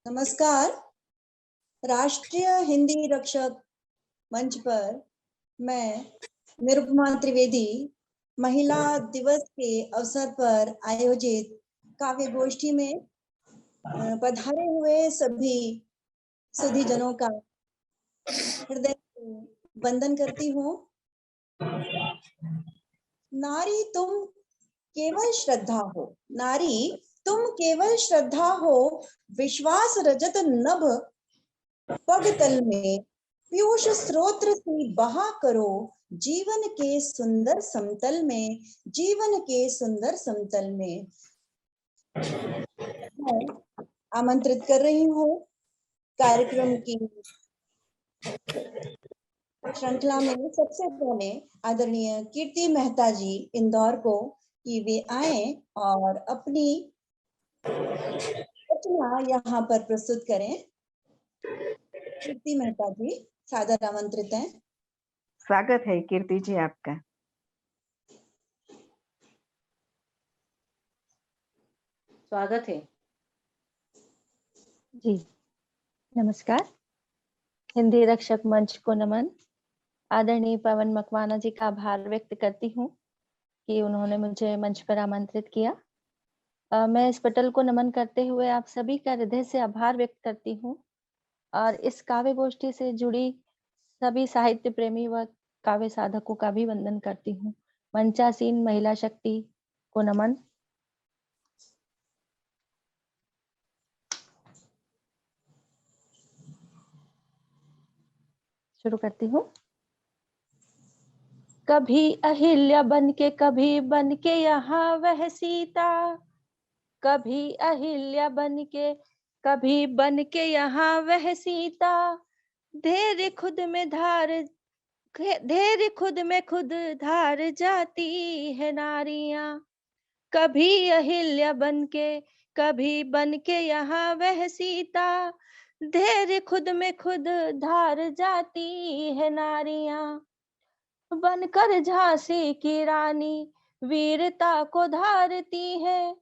नमस्कार। राष्ट्रीय हिंदी रक्षक मंच पर मैं निरुपमा त्रिवेदी महिला दिवस के अवसर पर आयोजित काव्य गोष्ठी में पधारे हुए सभी सुधी जनों का हृदय से वंदन करती हूँ। नारी तुम केवल श्रद्धा हो, नारी तुम केवल श्रद्धा हो, विश्वास रजत नभ पग तल में, पीयूष स्रोत्र से बहा करो, जीवन के सुंदर समतल में, जीवन के सुंदर समतल में। मैं आमंत्रित कर रही हूँ कार्यक्रम की श्रृंखला में सबसे पहले आदरणीय कीर्ति मेहता जी इंदौर को कि वे आए और अपनी रचना यहाँ पर प्रस्तुत करें। कीर्ति मेहता जी सादर आमंत्रित हैं। स्वागत है कीर्ति जी आपका। स्वागत है जी। नमस्कार। हिंदी रक्षक मंच को नमन। आदरणीय पवन मकवाना जी का आभार व्यक्त करती हूँ कि उन्होंने मुझे मंच पर आमंत्रित किया। मैं इस पटल को नमन करते हुए आप सभी का हृदय से आभार व्यक्त करती हूँ और इस काव्य गोष्ठी से जुड़ी सभी साहित्य प्रेमी व काव्य साधकों का भी वंदन करती हूँ। मंचासीन महिला शक्ति को नमन। शुरू करती हूँ। कभी अहिल्या बनके, कभी बनके यहाँ वह सीता, कभी अहिल्या बनके, कभी बनके यहाँ वह सीता, धैर्य खुद में धार, धैर्य खुद में खुद धार जाती है नारियां। कभी अहिल्या बनके, कभी बनके यहाँ वह सीता, धैर्य खुद में खुद धार जाती है नारियां। बनकर झांसी की रानी वीरता को धारती है,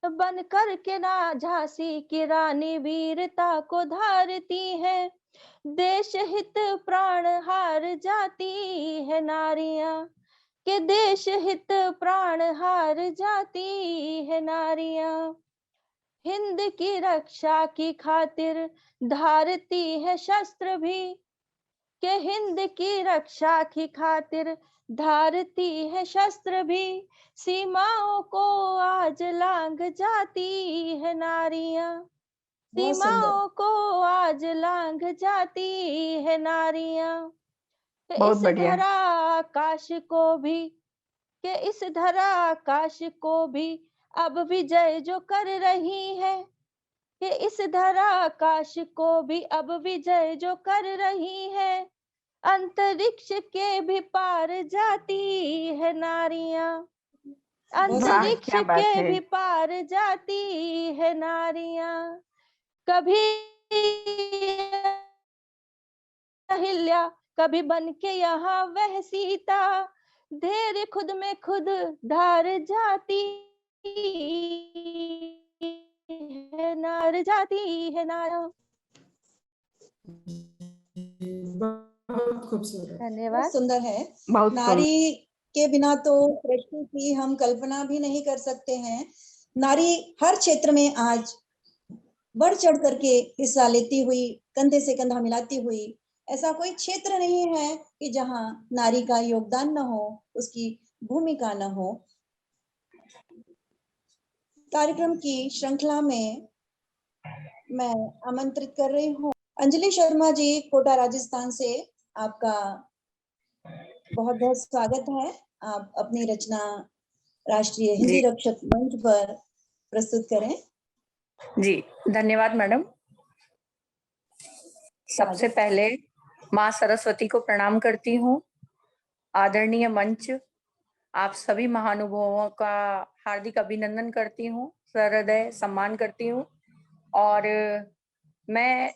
बनकर के ना झांसी की रानी वीरता को धारती है, देश हित प्राण हार जाती है नारियां, के देश हित प्राण हार जाती है नारियां। हिंद की रक्षा की खातिर धारती है शस्त्र भी, के हिंद की रक्षा की खातिर धारती है शस्त्र भी, सीमाओं को आज लांघ जाती है नारियां, सीमाओं को आज लांघ जाती है नारियां। इस धरा आकाश को भी, के इस धरा आकाश को भी अब विजय जो कर रही है, कि इस धरा आकाश को भी अब विजय जो कर रही है, अंतरिक्ष के भी पार जाती है नारियां, अंतरिक्ष के भी पार जाती है नारियां। कभी अहिल्या, कभी बनके यहाँ वह सीता, धैर्य खुद में खुद धार जाती है नार, जाती है नारा। बहुत खूबसूरत, धन्यवाद। सुंदर है। नारी के बिना तो सृष्टि की हम कल्पना भी नहीं कर सकते हैं। नारी हर क्षेत्र में आज बढ़ चढ़ करके हिस्सा लेती हुई, कंधे से कंधा मिलाती हुई, ऐसा कोई क्षेत्र नहीं है कि जहां नारी का योगदान न हो, उसकी भूमिका न हो। कार्यक्रम की श्रृंखला में मैं आमंत्रित कर रही हूँ अंजलि शर्मा जी, कोटा राजस्थान से। आपका बहुत बहुत स्वागत है। आप अपनी रचना राष्ट्रीय हिंदी रक्षक मंच पर प्रस्तुत करें। जी धन्यवाद मैडम। सबसे पहले माँ सरस्वती को प्रणाम करती हूँ। आदरणीय मंच, आप सभी महानुभावों का हार्दिक अभिनंदन करती हूँ, सहृदय सम्मान करती हूँ। और मैं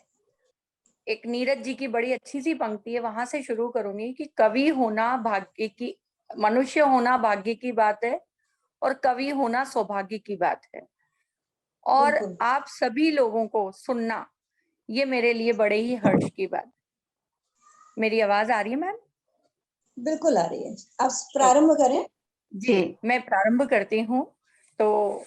एक नीरज जी की बड़ी अच्छी सी पंक्ति है, वहां से शुरू करूंगी कि कवि होना भाग्य की, मनुष्य होना भाग्य की बात है और कवि होना सौभाग्य की बात है। और आप सभी लोगों को सुनना ये मेरे लिए बड़े ही हर्ष की बात। मेरी आवाज आ रही है मैम? बिल्कुल आ रही है, आप प्रारंभ करें। जी, मैं प्रारंभ करती हूँ। तो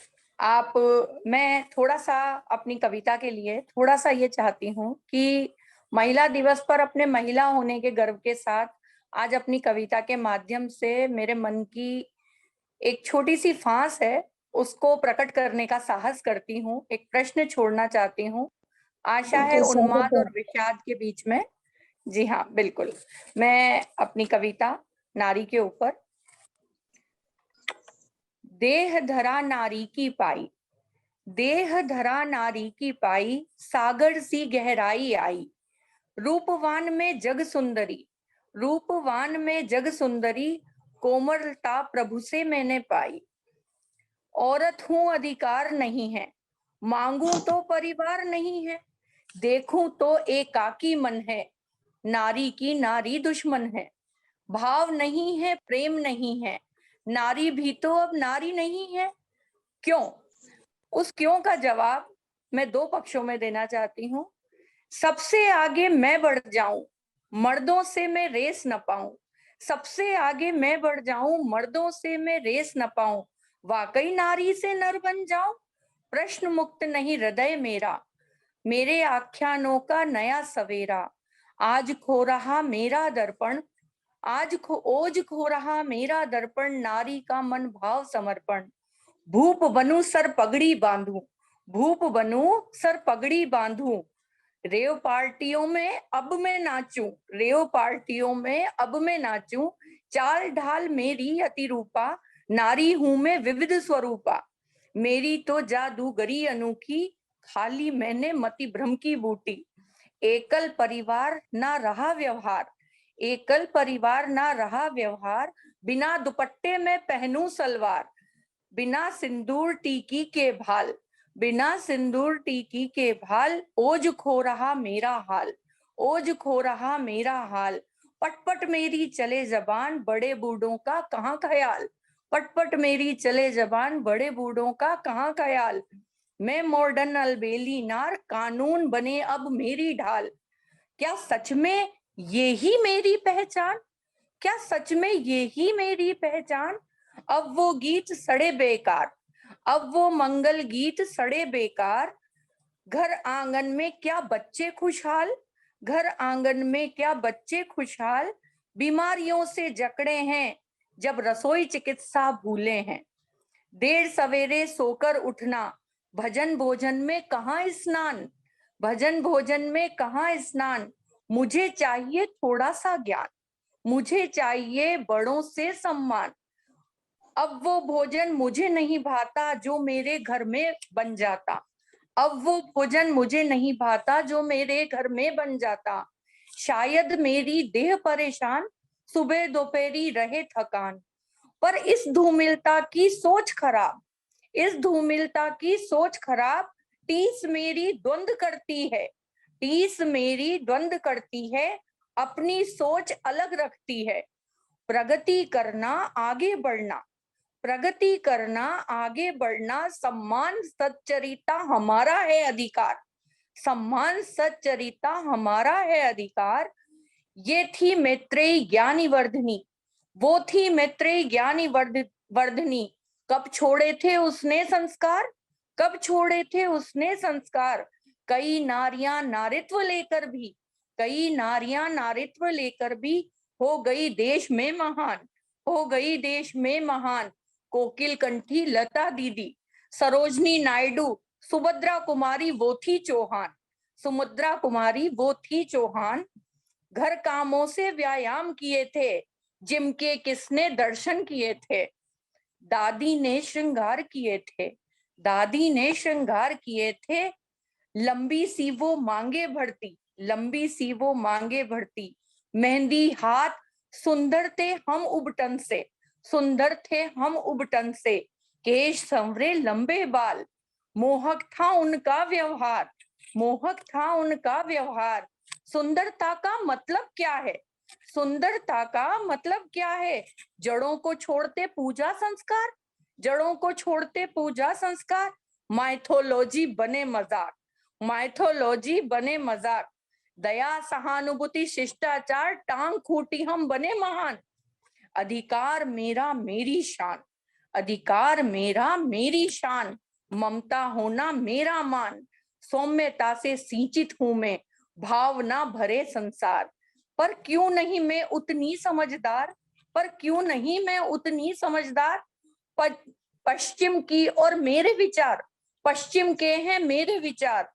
मैं थोड़ा सा अपनी कविता के लिए थोड़ा सा ये चाहती हूँ कि महिला दिवस पर अपने महिला होने के गर्व के साथ आज अपनी कविता के माध्यम से मेरे मन की एक छोटी सी फांस है, उसको प्रकट करने का साहस करती हूँ। एक प्रश्न छोड़ना चाहती हूँ, आशा है बिल्कुल स्वागत उन्माद है। और विषाद के बीच में। जी हाँ, बिल्कुल। मैं अपनी कविता नारी के ऊपर। देह धरा नारी की पाई, देह धरा नारी की पाई, सागर सी गहराई आई। रूपवान में जग सुंदरी, रूपवान में जग सुंदरी, कोमलता प्रभु से मैंने पाई। औरत हूं अधिकार नहीं है, मांगू तो परिवार नहीं है, देखूं तो एकाकी मन है, नारी की नारी दुश्मन है। भाव नहीं है, प्रेम नहीं है, नारी भी तो अब नारी नहीं है। क्यों? उस क्यों का जवाब मैं दो पक्षों में देना चाहती हूँ। सबसे आगे मैं बढ़ जाऊं, मर्दों से मैं रेस न पाऊं। सबसे आगे मैं बढ़ जाऊं, मर्दों से मैं रेस न पाऊं। वाकई नारी से नर बन जाऊं, प्रश्न मुक्त नहीं हृदय मेरा, मेरे आख्यानों का नया सवेरा। आज खो रहा मेरा दर्पण, ओज खो रहा मेरा दर्पण, नारी का मन भाव समर्पण। भूप बनूं सर पगड़ी बांधूं, भूप बनूं सर पगड़ी बांधूं। रेव पार्टियों में अब मैं नाचूं, रेव पार्टियों में अब मैं नाचूं। चाल ढाल मेरी अतिरूपा, नारी हूं मैं विविध स्वरूपा। मेरी तो जादूगरी अनोखी, खाली मैंने मति भ्रम की बूटी। एकल परिवार ना रहा व्यवहार, एकल परिवार ना रहा व्यवहार। बिना दुपट्टे में पहनूं सलवार, बिना सिंदूर टीकी के भाल, बिना सिंदूर टीकी के भाल। ओज खो रहा मेरा हाल, ओज खो रहा मेरा हाल। पटपट मेरी चले जबान, बड़े बूढ़ों का कहाँ ख्याल। पटपट मेरी चले जबान, बड़े बूढ़ों का कहाँ ख्याल। मैं मॉडर्न अलबेली नार, कानून बने अब मेरी ढाल। क्या सच में ये ही मेरी पहचान, क्या सच में ये ही मेरी पहचान। अब वो गीत सड़े बेकार, अब वो मंगल गीत सड़े बेकार। घर आंगन में क्या बच्चे खुशहाल, घर आंगन में क्या बच्चे खुशहाल। बीमारियों से जकड़े हैं, जब रसोई चिकित्सा भूले हैं। देर सवेरे सोकर उठना, भजन भोजन में कहाँ स्नान, भजन भोजन में कहाँ स्नान। मुझे चाहिए थोड़ा सा ज्ञान, मुझे चाहिए बड़ों से सम्मान। अब वो भोजन मुझे नहीं भाता, जो मेरे घर में बन जाता। अब वो भोजन मुझे नहीं भाता, जो मेरे घर में बन जाता। शायद मेरी देह परेशान, सुबह दोपहरी रहे थकान। पर इस धूमिलता की सोच खराब, इस धूमिलता की सोच खराब। टीस मेरी द्वंद करती है, टीस मेरी द्वंद करती है। अपनी सोच अलग रखती है। प्रगति करना आगे बढ़ना, प्रगति करना आगे बढ़ना। सम्मान सच्चरिता हमारा है अधिकार, सम्मान सच्चरिता हमारा है अधिकार। ये थी मैत्रेयी ज्ञानी वर्धनी, वो थी मैत्रेयी ज्ञानी वर्धनी। कब छोड़े थे उसने संस्कार, कब छोड़े थे उसने संस्कार। कई नारियां नारित्व लेकर भी, कई नारियां नारित्व लेकर भी हो गई देश में महान, हो गई देश में महान। कोकिल कंठी लता दीदी, सरोजनी नायडू, सुभद्रा कुमारी वो थी चौहान, सुभद्रा कुमारी वो थी चौहान। घर कामों से व्यायाम किए थे, जिम के किसने दर्शन किए थे। दादी ने श्रृंगार किए थे, दादी ने श्रृंगार किए थे। लंबी सी वो मांगे भरती, लंबी सी वो मांगे भरती। मेहंदी हाथ सुंदर थे हम उबटन से, सुंदर थे हम उबटन से। केश संवरे लंबे बाल, मोहक था उनका व्यवहार, मोहक था उनका व्यवहार। सुंदरता का मतलब क्या है, सुंदरता का मतलब क्या है। जड़ों को छोड़ते पूजा संस्कार, जड़ों को छोड़ते पूजा संस्कार। माइथोलॉजी बने मजाक, माइथोलॉजी बने मजाक, दया सहानुभूति शिष्टाचार टांग खूटी हम बने महान। अधिकार मेरा मेरी शान, अधिकार मेरा मेरी शान, ममता होना मेरा मान, सौम्यता से सिंचित हूं मैं, भावना भरे संसार। पर क्यों नहीं मैं उतनी समझदार, पर क्यों नहीं मैं उतनी समझदार। पश्चिम की और मेरे विचार, पश्चिम के हैं मेरे विचार।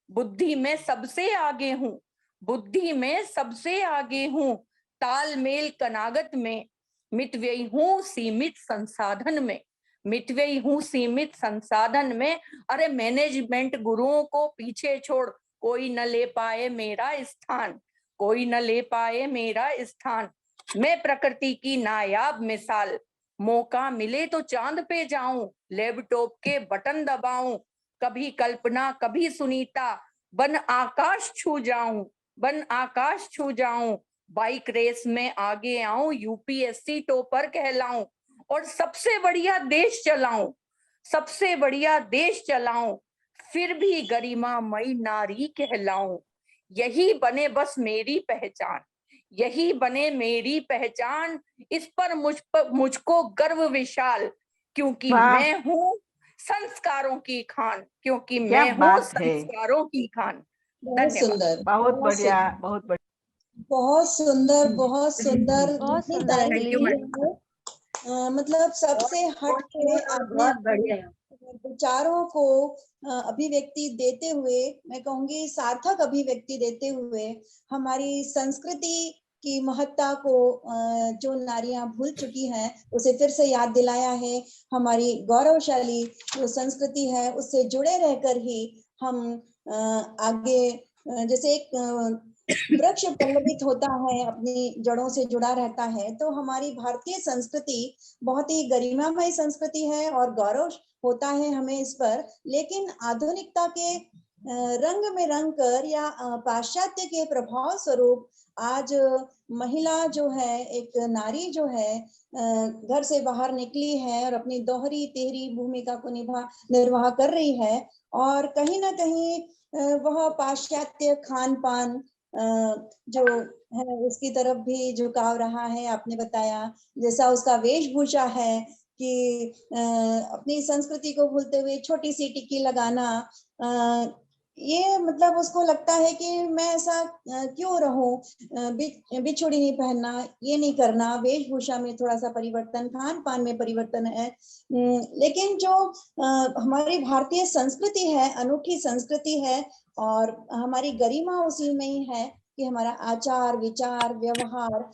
बुद्धि में सबसे आगे हूँ, बुद्धि में सबसे आगे हूँ, तालमेल कनागत में, मितव्ययी हूँ सीमित संसाधन में, मितव्ययी हूँ सीमित संसाधन में। अरे मैनेजमेंट गुरुओं को पीछे छोड़, कोई न ले पाए मेरा स्थान, कोई न ले पाए मेरा स्थान। मैं प्रकृति की नायाब मिसाल, मौका मिले तो चांद पे जाऊं, लैपटॉप के बटन दबाऊं, कभी कल्पना कभी सुनीता, बन आकाश छू जाऊं, बन आकाश छू जाऊं। बाइक रेस में आगे आऊं, यूपीएससी टॉपर कहलाऊं, और सबसे बढ़िया देश चलाऊं, सबसे बढ़िया देश चलाऊं, फिर भी गरिमामयी नारी कहलाऊं। यही बने बस मेरी पहचान, यही बने मेरी पहचान, इस पर मुझको गर्व विशाल, क्योंकि वाह, मैं हूँ संस्कारों की खान, क्योंकि क्या मैं हूँ बात है। संस्कारों की खान। बहुत धन्यवाद। सुंदर, बहुत बहुत बढ़िया, सुंदर, बहुत बढ़िया। बहुत सुंदर, बहुत सुंदर। बहुत जितनी सुंदर तारीफ थैंक यू की मैडम। है, मतलब सबसे हट के आपने बहुत बढ़िया। विचारों को अभिव्यक्ति देते हुए, मैं कहूंगी सार्थक अभिव्यक्ति देते हुए, हमारी संस्कृति की महत्ता को जो नारियां भूल चुकी हैं उसे फिर से याद दिलाया है। हमारी गौरवशाली जो संस्कृति है उससे जुड़े रहकर ही हम आगे, जैसे एक वृक्ष पल्लवित होता है, अपनी जड़ों से जुड़ा रहता है, तो हमारी भारतीय संस्कृति बहुत ही गरिमामय संस्कृति है और गौरव होता है हमें इस पर। लेकिन आधुनिकता के रंग में रंग कर या पाश्चात्य के प्रभाव स्वरूप आज महिला जो है, एक नारी जो है, घर से बाहर निकली है और अपनी दोहरी तेहरी भूमिका को निर्वाह कर रही है, और कहीं ना कहीं वह पाश्चात्य खान पान जो है उसकी तरफ भी झुकाव रहा है। आपने बताया जैसा उसका वेशभूषा है कि अपनी संस्कृति को भूलते हुए छोटी सी टिक्की लगाना, ये मतलब उसको लगता है कि मैं ऐसा क्यों रहूं, बिछुड़ी नहीं पहनना, ये नहीं करना, वेशभूषा में थोड़ा सा परिवर्तन, खान पान में परिवर्तन है। लेकिन जो हमारी भारतीय संस्कृति है, अनूठी संस्कृति है, और हमारी गरिमा उसी में ही है कि हमारा आचार विचार व्यवहार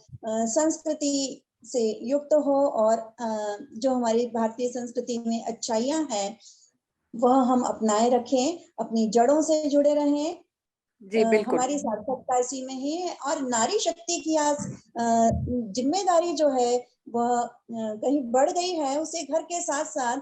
संस्कृति से युक्त हो, और जो हमारी भारतीय संस्कृति में अच्छाइयां हैं वह हम अपनाए रखें, अपनी जड़ों से जुड़े रहें। जी बिल्कुल। हमारी सार्थकता इसी में ही है। और नारी शक्ति की आज जिम्मेदारी जो है वह कहीं बढ़ गई है, उसे घर के साथ साथ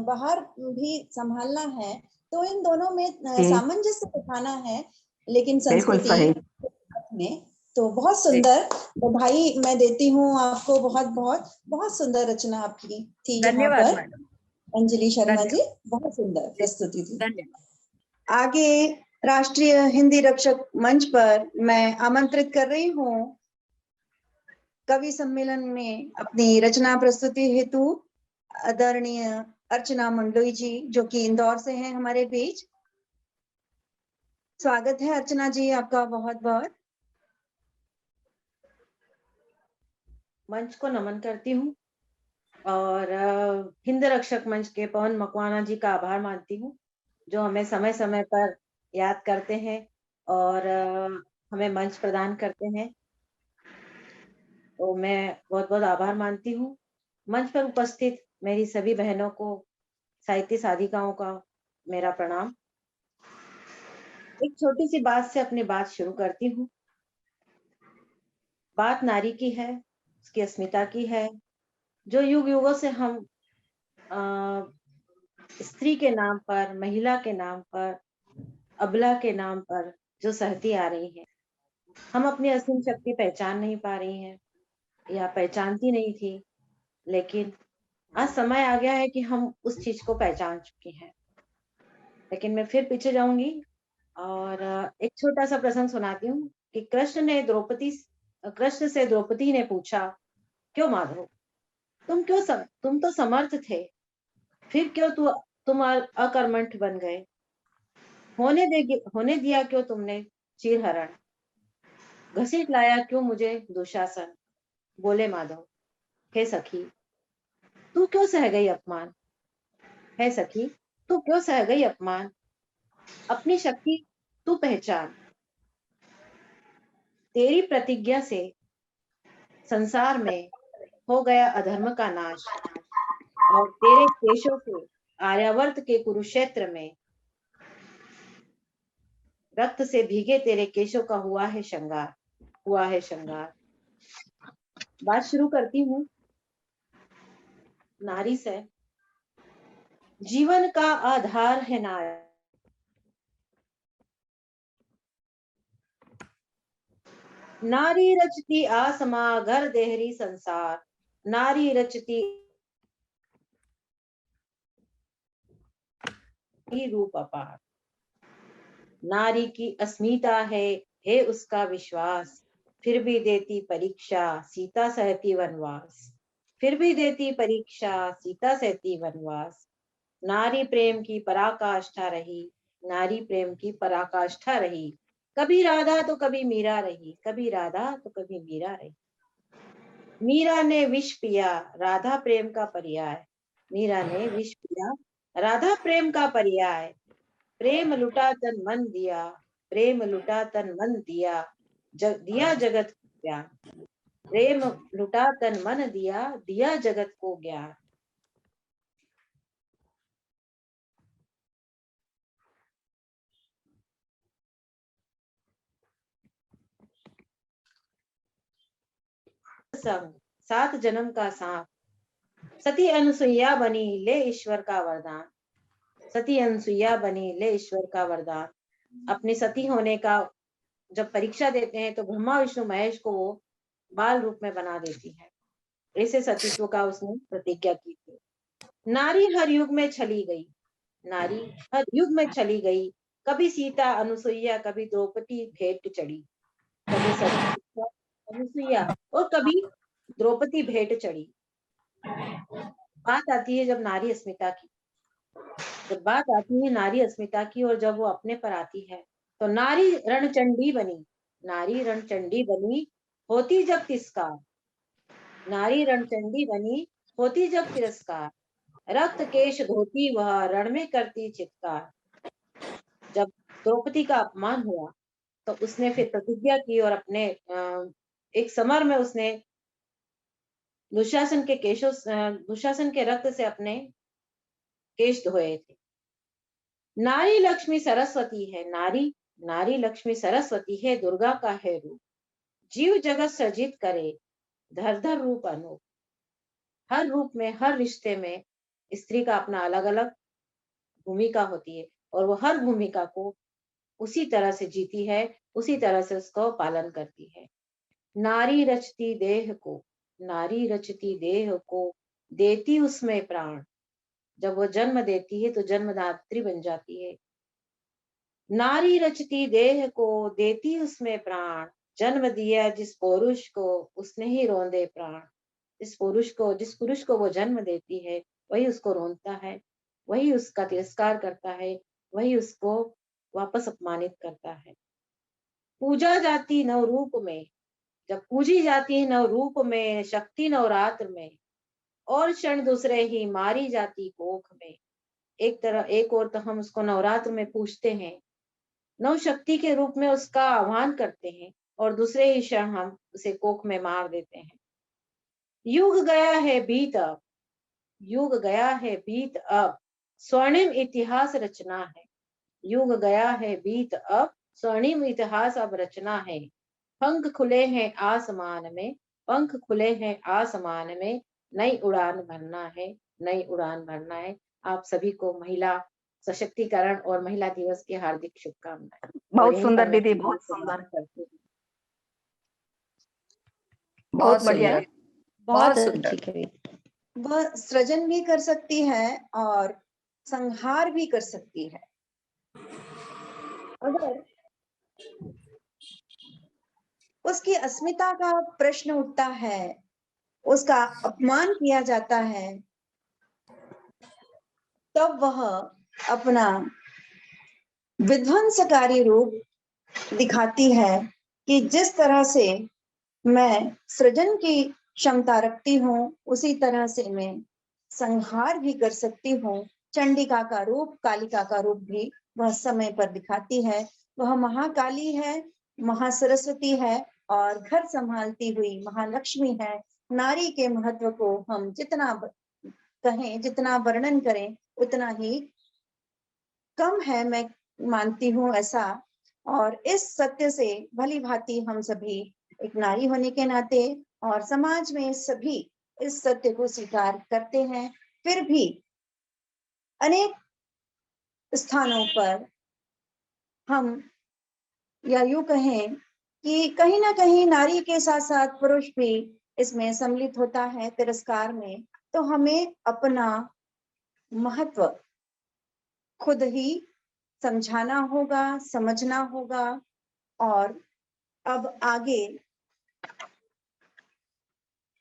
बाहर भी संभालना है। तो इन दोनों में सामंजस्य बिठाना है, लेकिन बिल्कुल संस्कृति सही। में। तो बहुत सुंदर बधाई मैं देती हूँ आपको, बहुत बहुत बहुत सुंदर रचना आपकी थी यहाँ धन्यवाद पर। मैडम। अंजलि शर्मा जी, धन्यवाद। बहुत सुंदर प्रस्तुति थी। धन्यवाद। आगे राष्ट्रीय हिंदी रक्षक मंच पर मैं आमंत्रित कर रही हूँ कवि सम्मेलन में अपनी रचना प्रस्तुति हेतु आदरणीय अर्चना मंडोई जी, जो कि इंदौर से हैं हमारे बीच। स्वागत है अर्चना जी आपका बहुत बहुत। मंच को नमन करती हूँ और हिंद रक्षक मंच के पवन मकवाना जी का आभार मानती हूँ, जो हमें समय समय पर याद करते हैं और हमें मंच प्रदान करते हैं। तो मैं बहुत बहुत आभार मानती हूँ। मंच पर उपस्थित मेरी सभी बहनों को, साहित्य साधिकाओं का मेरा प्रणाम। एक छोटी सी बात से अपनी बात शुरू करती हूँ। बात नारी की है, उसकी अस्मिता की है, जो युग युगों से हम स्त्री के नाम पर, महिला के नाम पर, अबला के नाम पर जो सहती आ रही है। हम अपनी असीम शक्ति पहचान नहीं पा रही हैं या पहचानती नहीं थी, लेकिन आज समय आ गया है कि हम उस चीज को पहचान चुके हैं। लेकिन मैं फिर पीछे जाऊंगी और एक छोटा सा प्रसंग सुनाती हूँ कि कृष्ण से द्रौपदी ने पूछा, क्यों माधव, तुम तो समर्थ थे, फिर क्यों तुम अकर्मठ बन गए? होने दिया क्यों तुमने चीरहरण? घसीट लाया क्यों मुझे दुशासन? बोले माधव, हे सखी, तू क्यों सह गई अपमान? हे सखी, तू क्यों सह गई अपमान? अपनी शक्ति तू पहचान, तेरी प्रतिज्ञा से संसार में हो गया अधर्म का नाश, और तेरे केशों से आर्यावर्त के कुरुक्षेत्र में रक्त से भीगे तेरे केशों का हुआ है श्रृंगार। बात शुरू करती हूँ नारी से। जीवन का आधार है नारी, नारी रचती आसमां घर देहरी संसार, नारी रचती रूप अपार। नारी की अस्मिता है उसका विश्वास, फिर भी देती परीक्षा सीता सहती वनवास, फिर भी देती परीक्षा सीता सहती वनवास। नारी प्रेम की पराकाष्ठा रही, नारी प्रेम की पराकाष्ठा रही, कभी राधा तो कभी मीरा रही, कभी राधा तो कभी मीरा रही। मीरा ने विष पिया राधा प्रेम का पर्याय, मीरा ने विष पिया राधा प्रेम का पर्याय। प्रेम लुटा तन मन दिया, प्रेम लुटा तन मन दिया, दिया जगत को ज्ञान। प्रेम लुटा तन मन दिया, दिया जगत को ज्ञान। संग 7 जन्म का साथ, सती अनुसुईया बनी ले ईश्वर का वरदान, सती अनुसुईया बनी ले ईश्वर का वरदान। अपने सती होने का जब परीक्षा देते हैं तो ब्रह्मा विष्णु महेश को वो बाल रूप में बना देती है। ऐसे सतीत्व का उसने प्रतिज्ञा की थी। नारी हर युग में चली गई, नारी हर युग में चली गई, कभी सीता अनुसुईया, कभी द्रौपदी भेंट चढ़ी, कभी सती अनुसुईया और कभी द्रौपदी भेंट चढ़ी। बात आती है जब नारी अस्मिता की, जब बात आती है नारी अस्मिता की और जब वो अपने पर आती है तो नारी रणचंडी बनी, नारी रणचंडी बनी होती जब तिरस्कार, नारी रणचंडी बनी होती जब तिरस्कार। रक्त केश धोती वह रण में करती चित्कार। जब द्रौपदी का अपमान हुआ तो उसने फिर प्रतिज्ञा की और अपने एक समर में उसने दुशासन के रक्त से अपने केश धोए थे। नारी लक्ष्मी सरस्वती है, नारी लक्ष्मी सरस्वती है, दुर्गा का है रूप। जीव जगत सृजित करे धर धर रूप अनूप। हर रूप में, हर रिश्ते में स्त्री का अपना अलग अलग भूमिका होती है और वो हर भूमिका को उसी तरह से जीती है, उसी तरह से उसको पालन करती है। नारी रचती देह को, नारी रचती देह को, देती उसमें प्राण। जब वो जन्म देती है तो जन्मदात्री बन जाती है। नारी रचती देह को, देती उसमें प्राण। जन्म दिया जिस पुरुष को, उसने ही रोंदे प्राण। जिस पुरुष को वो जन्म देती है वही उसको रोंदता है, वही उसका तिरस्कार करता है, वही उसको वापस अपमानित करता है। पूजा जाती नव रूप में, जब पूजी जाती है नव रूप में, शक्ति नवरात्र में, और क्षण दूसरे ही मारी जाती कोख में। एक और तो हम उसको नवरात्र में पूजते हैं, नव शक्ति के रूप में उसका आह्वान करते हैं, और दूसरे ही क्षण हम उसे कोख में मार देते हैं। युग गया है बीत अब, युग गया है बीत अब, स्वर्णिम इतिहास रचना है। युग गया है बीत अब, स्वर्णिम इतिहास अब रचना है। पंख खुले हैं आसमान में, पंख खुले हैं आसमान में, नई उड़ान भरना है, नई उड़ान भरना है। आप सभी को महिला सशक्तिकरण और महिला दिवस की हार्दिक शुभकामनाएं। बहुत सुंदर दीदी, बहुत सुंदर, बहुत बढ़िया, बहुत सुंदर। वह सृजन भी कर सकती है और संहार भी कर सकती है। अगर उसकी अस्मिता का प्रश्न उठता है, उसका अपमान किया जाता है, तब वह अपना विध्वंसकारी रूप दिखाती है कि जिस तरह से मैं सृजन की क्षमता रखती हूँ, उसी तरह से मैं संहार भी कर सकती हूँ। चंडिका का रूप, कालिका का रूप भी वह समय पर दिखाती है। वह महाकाली है, महासरस्वती है और घर संभालती हुई महालक्ष्मी है। नारी के महत्व को हम जितना कहें, जितना वर्णन करें, उतना ही कम है, मैं मानती हूँ ऐसा। और इस सत्य से भली भांति हम सभी एक नारी होने के नाते और समाज में सभी इस सत्य को स्वीकार करते हैं। फिर भी अनेक स्थानों पर हम या यूं कहें कि कहीं ना कहीं नारी के साथ साथ पुरुष भी इसमें सम्मिलित होता है तिरस्कार में। तो हमें अपना महत्व खुद ही समझाना होगा, समझना होगा। और अब आगे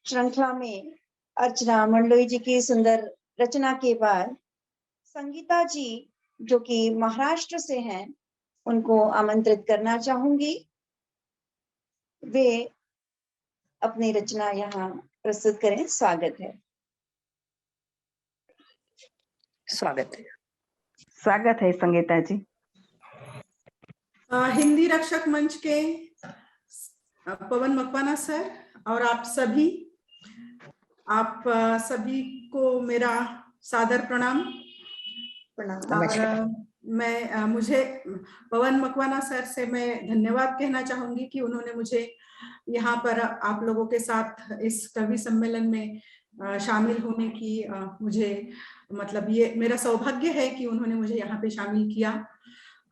श्रृंखला में अर्चना मंडलोई जी की सुंदर रचना के बाद संगीता जी, जो कि महाराष्ट्र से हैं, उनको आमंत्रित करना चाहूंगी। वे अपनी रचना यहाँ प्रस्तुत करें। स्वागत है। स्वागत है संगीता जी। हिंदी रक्षक मंच के पवन मकवाना सर और आप सभी को मेरा सादर प्रणाम। और मुझे पवन मकवाना सर से मैं धन्यवाद कहना चाहूंगी कि उन्होंने मुझे यहाँ पर आप लोगों के साथ इस कवि सम्मेलन में शामिल होने की मुझे मतलब ये मेरा सौभाग्य है कि उन्होंने मुझे यहाँ पे शामिल किया।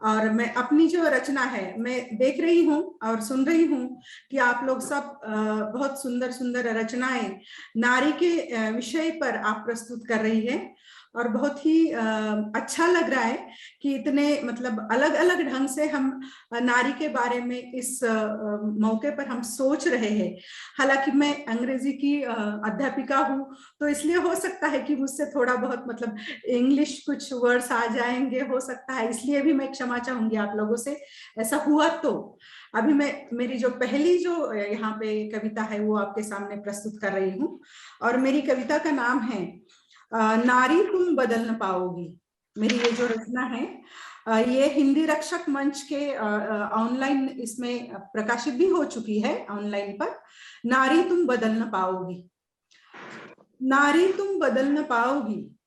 और मैं अपनी जो रचना है मैं देख रही हूँ और सुन रही हूँ कि आप लोग सब बहुत सुंदर सुंदर रचनाएं नारी के विषय पर आप प्रस्तुत कर रही है। और बहुत ही अच्छा लग रहा है कि इतने मतलब अलग अलग ढंग से हम नारी के बारे में इस मौके पर हम सोच रहे हैं। हालांकि मैं अंग्रेजी की अध्यापिका हूँ, तो इसलिए हो सकता है कि मुझसे थोड़ा बहुत मतलब इंग्लिश कुछ वर्ड्स आ जाएंगे, हो सकता है, इसलिए भी मैं क्षमा चाहूंगी आप लोगों से ऐसा हुआ। तो अभी मैं मेरी जो पहली जो यहाँ पे कविता है वो आपके सामने प्रस्तुत कर रही हूँ। और मेरी कविता का नाम है नारी तुम बदल न पाओगी। मेरी ये जो रचना है ये हिंदी रक्षक मंच के ऑनलाइन इसमें प्रकाशित भी हो चुकी है ऑनलाइन पर। नारी तुम बदल न पाओगी। नारी तुम बदल न पाओगी।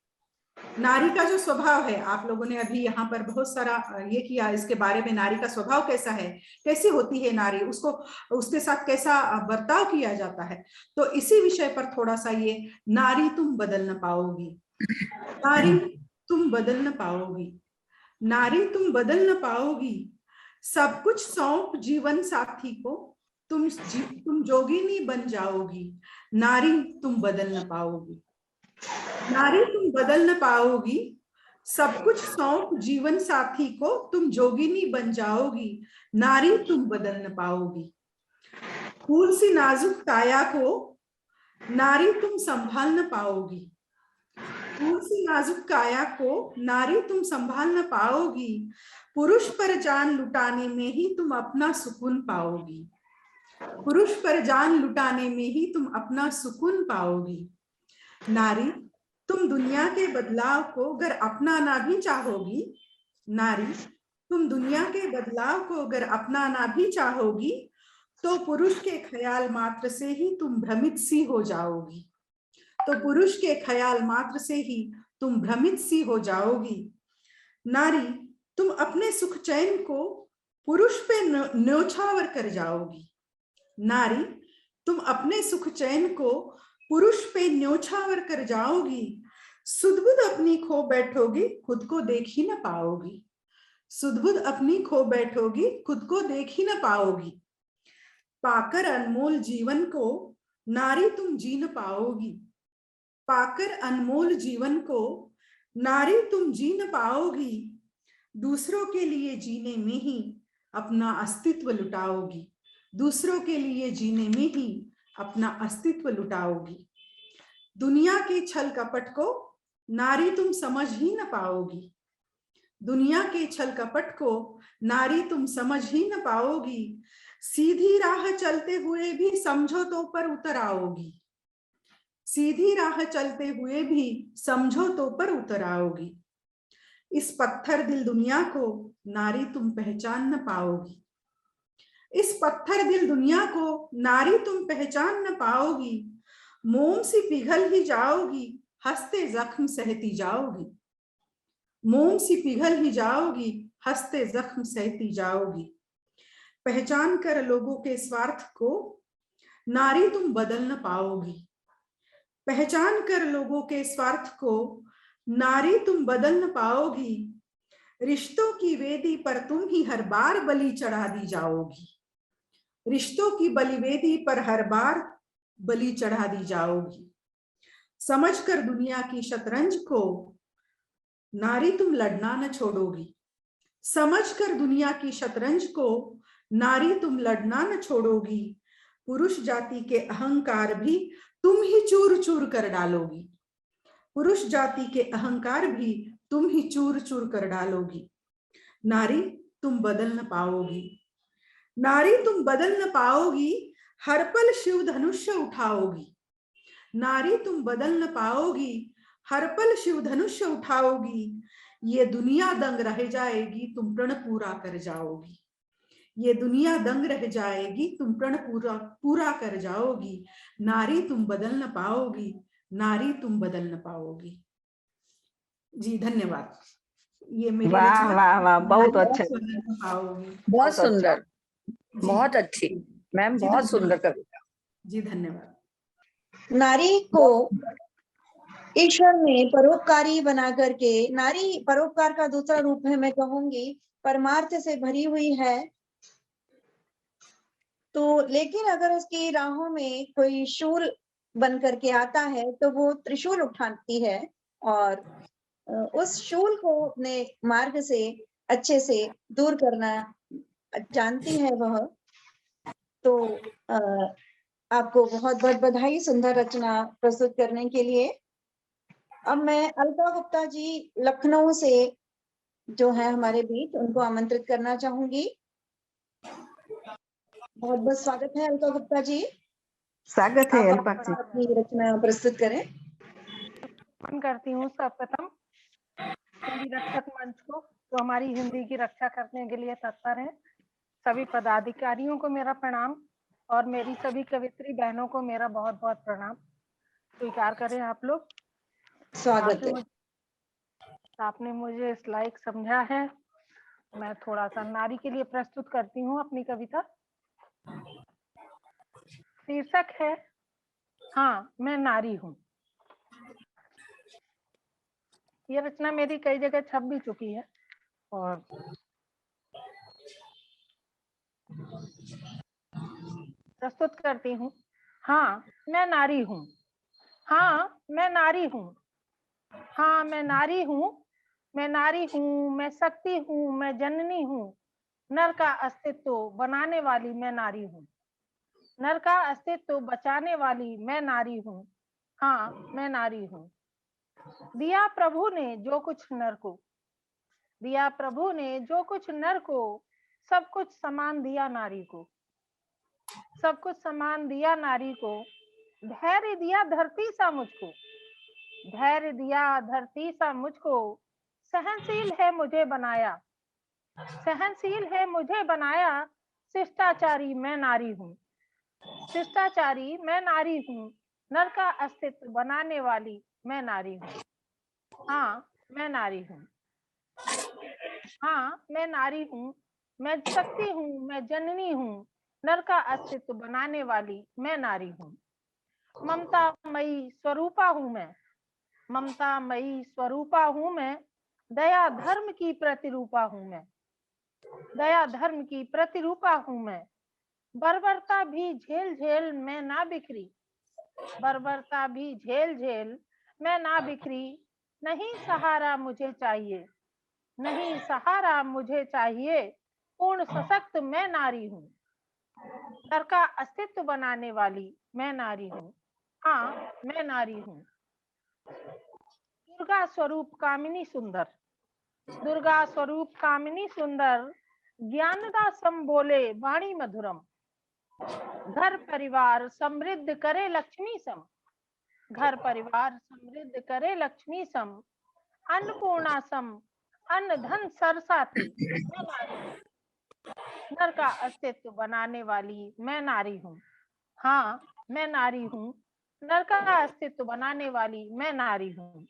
नारी का जो स्वभाव है, आप लोगों ने अभी यहाँ पर बहुत सारा ये किया इसके बारे में, नारी का स्वभाव कैसा है, कैसी होती है नारी, उसको उसके साथ कैसा बर्ताव किया जाता है। तो इसी विषय पर थोड़ा सा ये नारी तुम बदल न पाओगी। नारी तुम बदल न पाओगी। नारी तुम बदल न पाओगी। सब कुछ सौंप जीवन साथी को, तुम जोगिनी बन जाओगी। नारी तुम बदल न पाओगी। नारी तुम बदल न पाओगी। सब कुछ सौंप जीवन साथी को, तुम जोगिनी बन जाओगी। नारी तुम बदल न पाओगी। फूल सी नाजुक काया को नारी तुम संभाल न पाओगी। फूल सी नाजुक काया को नारी तुम संभाल न पाओगी। पुरुष पर जान लुटाने में ही तुम अपना सुकून पाओगी। पुरुष पर जान लुटाने में ही तुम अपना सुकून पाओगी। नारी तुम दुनिया के बदलाव को अगर अपनाना भी चाहोगी। नारी तुम दुनिया के बदलाव को अगर अपनाना भी चाहोगी, तो पुरुष के ख्याल मात्र से ही तुम भ्रमित सी हो जाओगी। तो पुरुष के ख्याल मात्र से ही तुम भ्रमित सी हो जाओगी। नारी तुम अपने सुख चैन को पुरुष पे न्योछावर कर जाओगी। नारी तुम अपने सुख चैन को पुरुष पे न्योछावर कर जाओगी। सुध-बुध अपनी खो बैठोगी, खुद को देख ही न पाओगी। सुध-बुध अपनी खो बैठोगी, खुद को देख ही न पाओगी। पाकर अनमोल जीवन को नारी तुम जी न पाओगी। पाकर अनमोल जीवन को नारी तुम जी न पाओगी। दूसरों के लिए जीने में ही अपना अस्तित्व लुटाओगी, दूसरों के लिए जीने में ही अपना अस्तित्व लुटाओगी। दुनिया के छल कपट को नारी तुम समझ ही न पाओगी, दुनिया के छल कपट को नारी तुम समझ ही न पाओगी। सीधी राह चलते हुए भी समझौतों पर उतर आओगी, सीधी राह चलते हुए भी समझौतों पर उतर आओगी। इस पत्थर दिल दुनिया को नारी तुम पहचान न पाओगी, इस पत्थर दिल दुनिया को नारी तुम पहचान न पाओगी। मोम सी पिघल ही जाओगी, हंसते जख्म सहती जाओगी, मोम सी पिघल ही जाओगी, हंसते जख्म सहती जाओगी। पहचान कर लोगों के स्वार्थ को नारी तुम बदल न पाओगी, पहचान कर लोगों के स्वार्थ को नारी तुम बदल न पाओगी। रिश्तों की वेदी पर तुम ही हर बार बलि चढ़ा दी जाओगी, रिश्तों की बलि वेदी पर हर बार बलि चढ़ा दी जाओगी। समझकर दुनिया की शतरंज को नारी तुम लड़ना न छोड़ोगी, समझकर दुनिया की शतरंज को नारी तुम लड़ना न छोड़ोगी। पुरुष जाति के अहंकार भी तुम ही चूर चूर कर डालोगी, पुरुष जाति के अहंकार भी तुम ही चूर चूर कर डालोगी। नारी तुम बदल न पाओगी, नारी तुम बदल न पाओगी, हर पल शिव धनुष उठाओगी, नारी तुम बदल न पाओगी, हर पल शिव धनुष उठाओगी। ये दुनिया दंग रह जाएगी, तुम प्रण पूरा कर जाओगी, ये दुनिया दंग रह जाएगी, तुम प्रण पूरा कर जाओगी। नारी तुम बदल न पाओगी, नारी तुम बदल न पाओगी। जी धन्यवाद। ये मेरी वाह रचना वाह वाह, बहुत नारी अच्छे, तुम बदल न पाओगी। बहुत बहुत अच्छा। सुंदर, जी, बहुत अच्छी मैम, जी, बहुत सुंदर धन्यवाद। कविता। जी धन्यवाद। नारी को ईश्वर ने परोपकारी बना करके, नारी परोपकार का दूसरा रूप है, मैं कहूंगी परमार्थ से भरी हुई है। तो लेकिन अगर उसकी राहों में कोई शूल बन करके आता है तो वो त्रिशूल उठाती है और उस शूल को अपने मार्ग से अच्छे से दूर करना जानती है वह। तो आपको बहुत बहुत बधाई सुंदर रचना प्रस्तुत करने के लिए। अब मैं अलका गुप्ता जी लखनऊ से जो है हमारे बीच, उनको आमंत्रित करना चाहूंगी। बहुत बहुत स्वागत है अलका गुप्ता जी, स्वागत है आप अल्पा जी। अपनी रचना प्रस्तुत करें। नमन करती हूँ सर्वप्रथम हिंदी रक्षक मंच को, जो हमारी हिंदी की रक्षा करने के लिए तत्पर है। सभी पदाधिकारियों को मेरा प्रणाम और मेरी सभी कवित्री बहनों को मेरा बहुत बहुत प्रणाम। स्वीकार करें आप लोग। स्वागत है। आपने मुझे इस लायक समझा है। मैं थोड़ा सा नारी के लिए प्रस्तुत करती हूँ अपनी कविता। शीर्षक है हाँ मैं नारी हूँ। ये रचना मेरी कई जगह छप भी चुकी है और प्रस्तुत करती हूँ। हाँ मैं नारी हूँ, हाँ मैं नारी हूँ, हाँ मैं नारी हूँ, मैं नारी हूँ, मैं शक्ति हूँ, मैं जननी हूँ, नर का अस्तित्व बनाने वाली मैं नारी हूँ, नर का अस्तित्व बचाने वाली मैं नारी हूँ। हाँ मैं नारी हूँ। दिया प्रभु ने जो कुछ नर को, दिया प्रभु ने जो कुछ नर को, सब कुछ समान दिया नारी को, सब कुछ समान दिया नारी को। धैर्य दिया धरती सा मुझको, धैर्य दिया धरती सा मुझको, सहनशील है मुझे बनाया, सहनशील है मुझे बनाया। शिष्टाचारी मैं नारी हूँ, शिष्टाचारी मैं नारी हूँ, नर का अस्तित्व बनाने वाली मैं नारी हूँ। हाँ मैं नारी हूँ, हाँ मैं नारी हूँ, मैं शक्ति हूँ, मैं जननी हूँ, नर का अस्तित्व बनाने वाली मैं नारी हूँ। ममता मई स्वरूपा हूँ मैं, ममता मई स्वरूपा हूँ मैं, दया धर्म की प्रतिरूपा हूँ मैं, दया धर्म की प्रतिरूपा हूँ मैं। बर्बरता भी झेल झेल मैं ना बिखरी, बर्बरता भी झेल झेल मैं ना बिखरी, नहीं सहारा मुझे चाहिए, नहीं सहारा मुझे चाहिए, पूर्ण सशक्त मैं नारी हूँ। नर का अस्तित्व बनाने वाली मैं नारी हूँ। हाँ मैं नारी हूँ। दुर्गा स्वरूप कामिनी सुंदर, दुर्गा स्वरूप कामिनी सुंदर, ज्ञानदा सम बोले वाणी मधुरम। घर परिवार समृद्ध करे लक्ष्मी सम, घर परिवार समृद्ध करे लक्ष्मी सम। अन्नपूर्णा सम अन्न धन सरसाती मैं नारी हूँ। नर का अस्तित्व बनाने वाली मैं नारी हूँ। हाँ मैं नारी हूँ। नर का अस्तित्व बनाने वाली मैं नारी हूँ।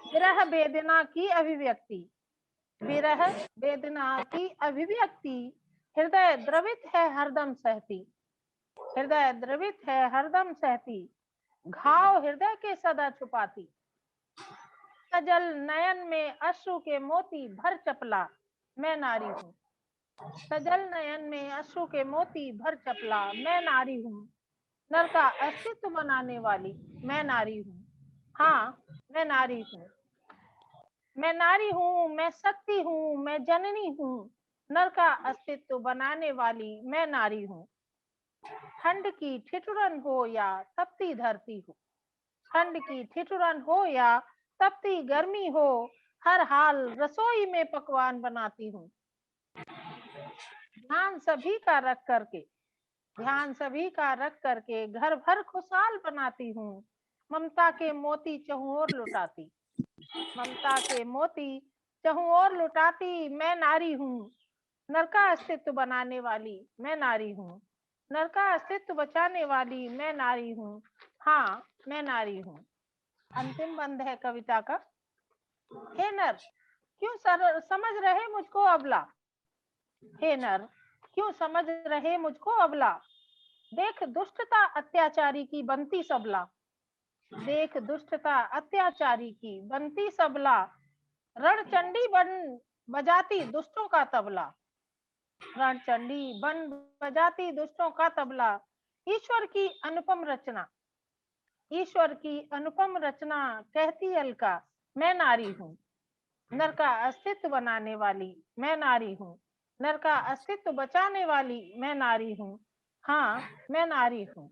विरह वेदना की अभिव्यक्ति, विरह वेदना की अभिव्यक्ति, हृदय द्रवित है हरदम सहती, हृदय द्रवित है हरदम सहती, घाव हृदय के सदा छुपाती। सजल नयन में अश्रु के मोती भर चपला मैं नारी हूँ। सजल नयन में अश्रु के मोती भर चपला मैं नारी हूँ। नर का अस्तित्व बनाने वाली मैं नारी हूँ। हाँ मैं नारी हूँ। मैं नारी हूँ, मैं शक्ति हूँ, मैं जननी हूँ। नर का अस्तित्व बनाने वाली मैं नारी हूँ। ठंड की ठिठुरन हो या तपती धरती हो, ठंड की ठिठुरन हो या तपती गर्मी हो, हर हाल रसोई में पकवान बनाती हूँ। ध्यान सभी का रख करके, ध्यान सभी का रख करके घर भर खुशहाल बनाती हूँ। ममता के मोती चहुं ओर लुटाती, ममता के मोती चहुं ओर लुटाती मैं नारी हूँ। नर का अस्तित्व बनाने वाली मैं नारी हूँ। नर का अस्तित्व बचाने वाली मैं नारी हूँ। हाँ मैं नारी हूँ। अंतिम बंद है कविता का। हे नर क्यों समझ रहे मुझको अबला, हे नर क्यों समझ रहे मुझको अबला। देख दुष्टता अत्याचारी की बनती सबला, देख दुष्टता अत्याचारी की बनती सबला। रणचंडी बन बजाती दुष्टों का तबला, रणचंडी बन बजाती दुष्टों का तबला। ईश्वर की अनुपम रचना, ईश्वर की अनुपम रचना कहती अलका मैं नारी हूँ। नर का अस्तित्व बनाने वाली मैं नारी हूँ। नर का अस्तित्व बचाने वाली मैं नारी हूँ। हाँ मैं नारी हूँ।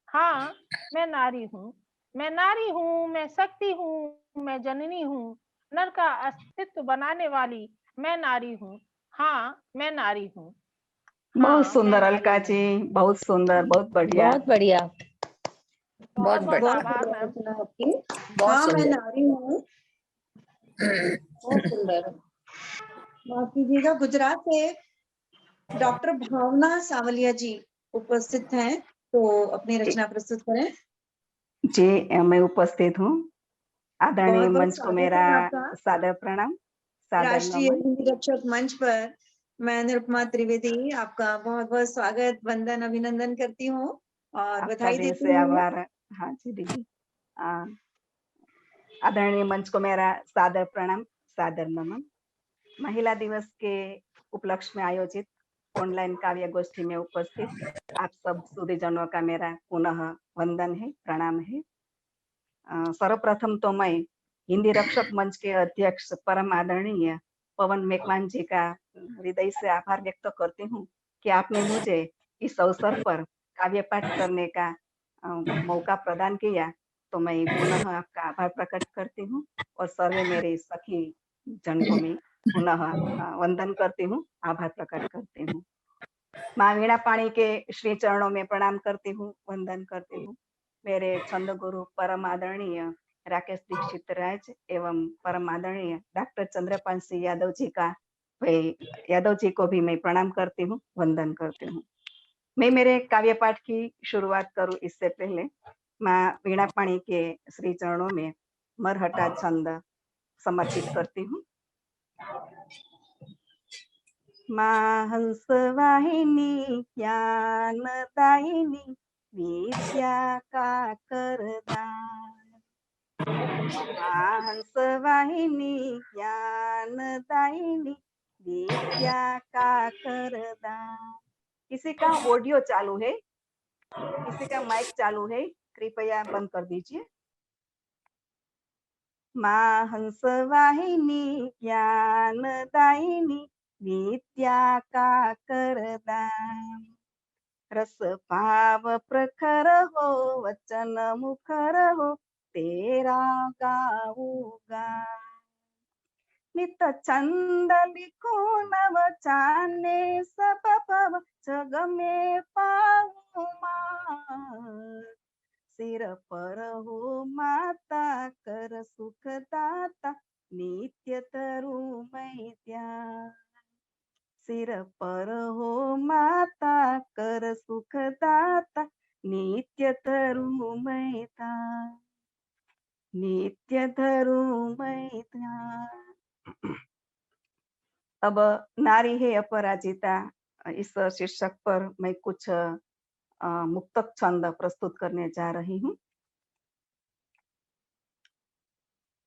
हाँ मैं नारी हूँ। मैं नारी हूँ, मैं शक्ति हूँ, मैं जननी हूँ। नर का अस्तित्व बनाने वाली मैं नारी हूँ। हाँ मैं नारी हूँ। बहुत हाँ सुंदर मैं अलका नारी हूँ। जी, बहुत सुंदर, बहुत बढ़िया। बहुत बढ़िया। बहुत बहुत बढ़िया। बहुत आभार बढ़िया मैम। रचना आपकी। बहुत हाँ मैं सुंदर। नारी हूँ, बहुत सुंदर। माफ कीजिएगा, गुजरात से डॉक्टर भावना सावलिया जी उपस्थित हैं, तो अपनी रचना प्रस्तुत करें। जी मैं उपस्थित हूँ। आदरणीय बहुत बहुत मंच को स्वागत मेरा है आपका सादर प्रणाम, सादर राष्ट्रीय नमन। हिंदी रक्षक मंच पर। मैं निरुपमा त्रिवेदी आपका बहुत बहुत स्वागत, वंदन, अभिनंदन करती हूँ और आपका बधाई दिल देती से हूँ। आभार। हाँ जी दीदी। आदरणीय मंच को मेरा सादर प्रणाम, सादर नमन। महिला दिवस के उपलक्ष्य में आयोजित ऑनलाइन काव्य गोष्ठी में उपस्थित आप सब सुधीजनों का मेरा पुनः वंदन है, प्रणाम है। सर्वप्रथम तो मैं हिंदी रक्षक मंच के अध्यक्ष परम आदरणीय पवन मेकवान जी का हृदय से आभार व्यक्त करती हूँ कि आपने मुझे इस अवसर पर काव्य पाठ करने का मौका प्रदान किया, तो मैं पुनः आपका आभार प्रकट करती हूँ और सर्वे मेरे सखी जन को मैं पुनः वंदन करती हूँ, आभार प्रकट करती हूँ। माँ वीणा पाणी के श्री चरणों में प्रणाम करती हूँ, वंदन करती हूँ। मेरे छंद गुरु परम आदरणीय राकेश दीक्षित राज एवं परम आदरणीय डॉक्टर चंद्रपाल सिंह यादव जी का यादव जी को भी मैं प्रणाम करती हूँ, वंदन करती हूँ। मैं मेरे काव्य पाठ की शुरुआत करूं इससे पहले माँ वीणा पाणी के श्री चरणों में मरहटा छंद समर्पित करती हूँ। माँ हंस वाहिनी ज्ञानदायिनी विद्या का करदान, माँ हंस वाहिनी ज्ञानदायिनी विद्या का करदान। किसी का ऑडियो चालू है, किसी का माइक चालू है, कृपया बंद कर दीजिए। माँ हंसवाहिनी ज्ञानदायिनी विद्या का करदाम। रस भाव प्रखर हो वचन मुखर हो तेरा गाऊंगा। नित छंद लिखो नव चाने सब पव जग में पाऊं मां। सिर पर हो माता कर सुख दाता नित्य तरु मैं ध्यान। सिर पर हो माता कर सुख दाता नित्य तरु मैं ध्यान। नित्य धरू मैं ध्यान। अब नारी है अपराजिता इस शीर्षक पर मैं कुछ मुक्तक छंद प्रस्तुत करने जा रही हूँ।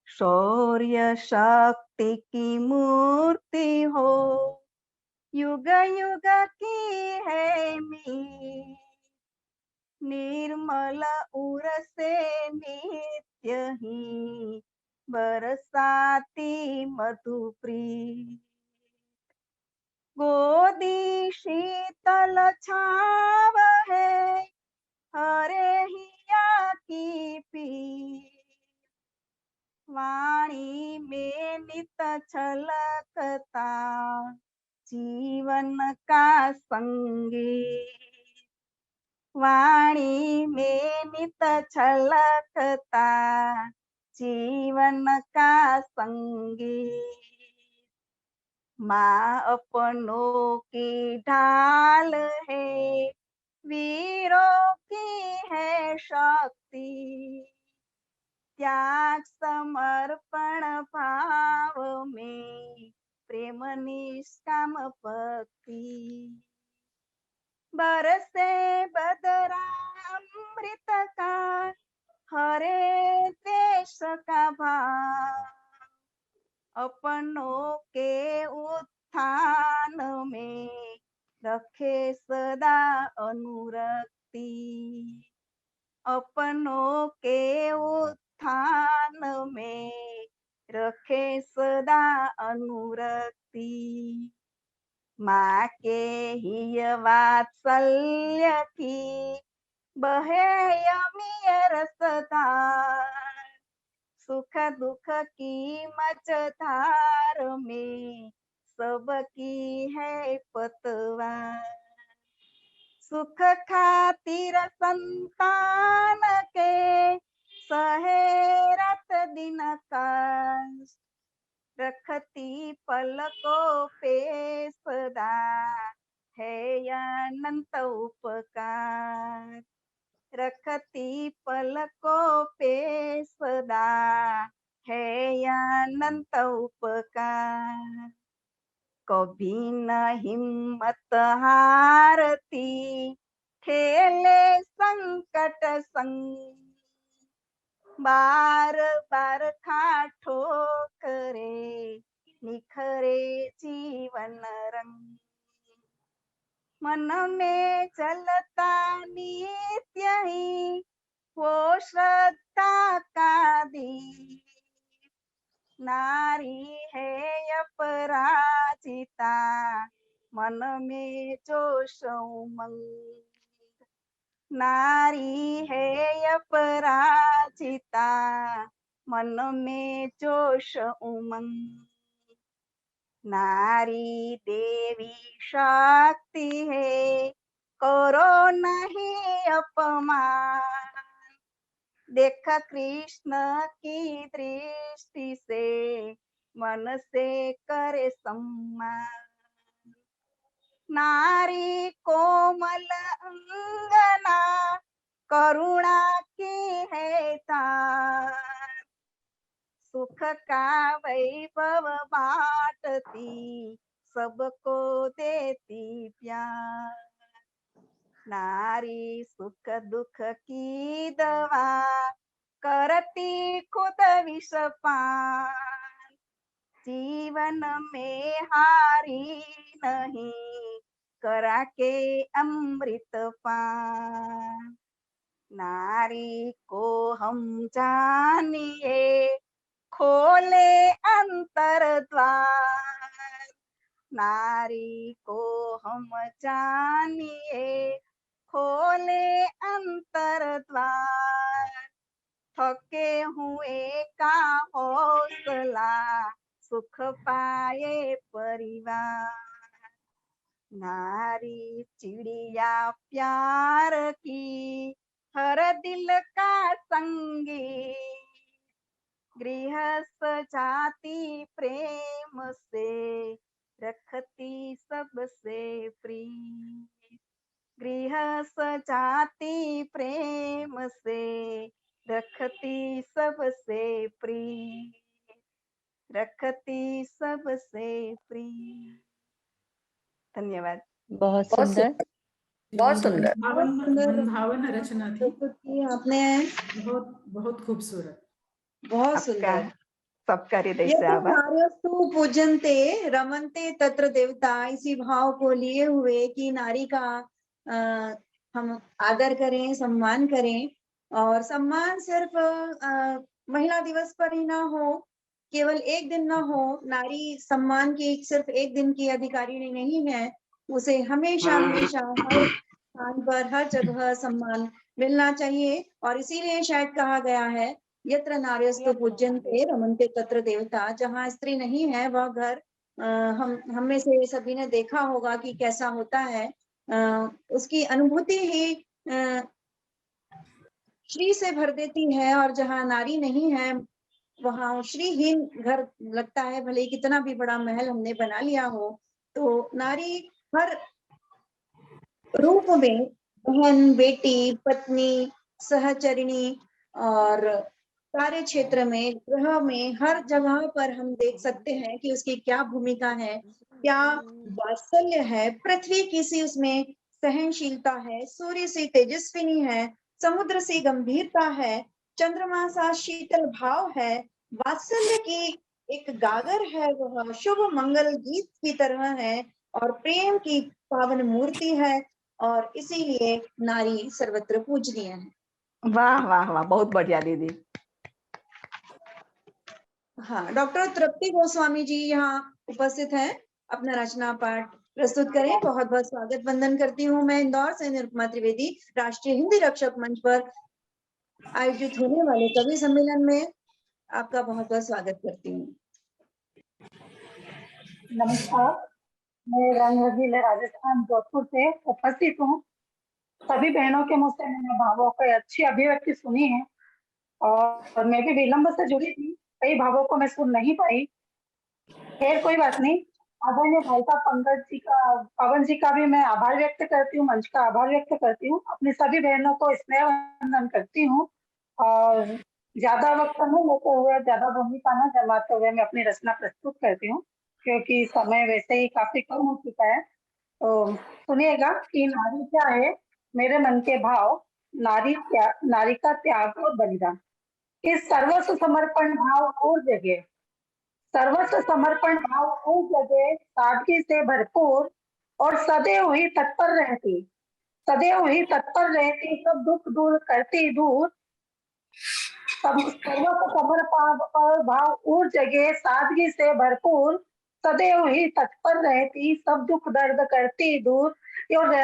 शौर्य शक्ति की मूर्ति हो युग युग की है मी। निर्मल उर से नित्य ही बरसाती मधुप्री। गोदी शीतल छाव है हरे हिया की पी। वाणी में नित छलकता जीवन का संगीत। वाणी में नित छलकता जीवन का संगीत। माँ अपनों की ढाल है वीरों की है शक्ति। त्याग समर्पण भाव में प्रेम निष्काम भक्ति। बरसे बदरा अमृत का हरे देश का भाव। अपनों के उत्थान में रखे सदा अनुरक्ति। अपनों के उत्थान में रखे सदा अनुरक्ति। माँ के ही वात्सल्य की बहे यमी रसधार। सुख दुख की मझधार में सबकी है पतवार। सुख खातिर संतान के सहे रात दिन कष्ट। रखती पलकों पे सदा है अनंत उपकार। रखती पलकों पे सदा है अनंत उपकार। कभी न हिम्मत हारती खेले संकट संग। बार बार खा ठोकरे निखरे जीवन रंग। मन में चलता नित्य ही वो श्रद्धा का दीप। नारी है अपराजिता मन में जोश उमंग। नारी है अपराजिता मन में जोश उमंग। नारी देवी शक्ति है करो नहीं अपमान। देख कृष्ण की दृष्टि से मन से करे सम्मान। नारी कोमल अंगना करुणा की है तार। सुख का वैभव बांटती सबको देती प्यार। नारी सुख दुख की दवा करती खुद विषपान। जीवन में हारी नहीं करा के अमृत पान। नारी को हम जानिए खोले अंतर द्वार, नारी को हम जानिए, खोले अंतर द्वार, थके हुए का हौसला, सुख पाए परिवार। नारी चिड़िया प्यार की, हर दिल का संगी, गृह सजाती प्रेम से, रखती सबसे प्रिय। गृह सजाती प्रेम से, रखती सबसे प्रिय, रखती सबसे प्रिय। धन्यवाद। बहुत बहुत सुंदर। सुंदर, बहुत सुंदर। मनभावन रचना थी, प्रस्तुत की आपने, बहुत बहुत खूबसूरत। बहुत आपका सुंदर। सबका हृदय से यत्र आभार। नार्यस्तु पूजन्ते रमन्ते तत्र देवता, इसी भाव को लिए हुए कि नारी का हम आदर करें, सम्मान करें, और सम्मान सिर्फ महिला दिवस पर ही ना हो, केवल एक दिन ना हो। नारी सम्मान की सिर्फ एक दिन की अधिकारी नहीं है, उसे हमेशा हमेशा हर स्थान पर, हर जगह सम्मान मिलना चाहिए। और इसीलिए शायद कहा गया है, यत्र नार्यस्तु पूज्यन्ते रमन्ते तत्र देवता। जहाँ स्त्री नहीं है वह घर, हम में से सभी ने देखा होगा कि कैसा होता है। उसकी अनुभूति ही श्री से भर देती है, और जहाँ नारी नहीं है वहाँ श्रीहीन घर लगता है, भले ही कितना भी बड़ा महल हमने बना लिया हो। तो नारी हर रूप में, बहन, बेटी, पत्नी, सहचरिणी, और कार्य क्षेत्र में, गृह में, हर जगह पर हम देख सकते हैं कि उसकी क्या भूमिका है, क्या वात्सल्य है। पृथ्वी की सी उसमें सहनशीलता है, सूर्य सी तेजस्विनी है, समुद्र सी गंभीरता है, चंद्रमा सा शीतल भाव है, वात्सल्य की एक गागर है, वह शुभ मंगल गीत की तरह है, और प्रेम की पावन मूर्ति है, और इसीलिए नारी सर्वत्र पूजनीय है। वाह वाह वाह, बहुत बढ़िया दीदी। हाँ, डॉक्टर तृप्ति गोस्वामी जी यहाँ उपस्थित हैं, अपना रचना पाठ प्रस्तुत करें। बहुत बहुत स्वागत वंदन करती हूँ मैं इंदौर से निरुपमा त्रिवेदी, राष्ट्रीय हिंदी रक्षक मंच पर आयोजित होने वाले कवि सम्मेलन में आपका बहुत बहुत स्वागत करती हूँ। नमस्कार, मैं रंग रंगीले राजस्थान जोधपुर से उपस्थित हूँ। सभी बहनों के मुँह से मैंने भावों की अच्छी अभिव्यक्ति सुनी है, और मैं भी विलंब से जुड़ी थी, कई भावों को मैं सुन नहीं पाई। खैर कोई बात नहीं। आदरणीय भाई साहब पंकज जी का, पवन जी का भी मैं आभार व्यक्त करती हूँ, मंच का आभार व्यक्त करती हूँ। अपनी सभी बहनों को स्नेह वंदन करती हूँ, और ज्यादा वक्त न लेते हुए, ज्यादा भूमिका न जमाते हुए मैं अपनी रचना प्रस्तुत करती हूँ, क्योंकि समय वैसे ही काफी कम हो चुका है। तो सुनिएगा कि नारी क्या है, मेरे मन के भाव। नारी का त्याग और बलिदान। इस सर्वस्व समर्पण भाव और जगह, सर्वस्व समर्पण भाव और जगह, सादगी से भरपूर और सदैव ही तत्पर रहती, सदैव ही तत्पर रहती, सब दुख दूर करती दूर। सर्वस्व समर्पण भाव और जगह, सादगी से भरपूर, सदैव ही तत्पर रहती, सब दुख दर्द करती दूर। और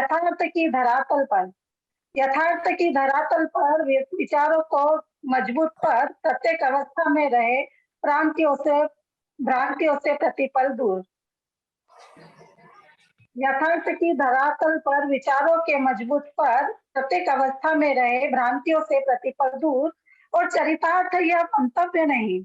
यथार्थ की धरातल पर विचारों को मजबूत पर, प्रत्येक अवस्था में रहे, भ्रांतियों से प्रतिपल दूर। यथार्थ की धरातल पर विचारों के मजबूत पर, प्रत्येक अवस्था में रहे, भ्रांतियों से प्रतिपल दूर। और चरितार्थ या मंतव्य नहीं,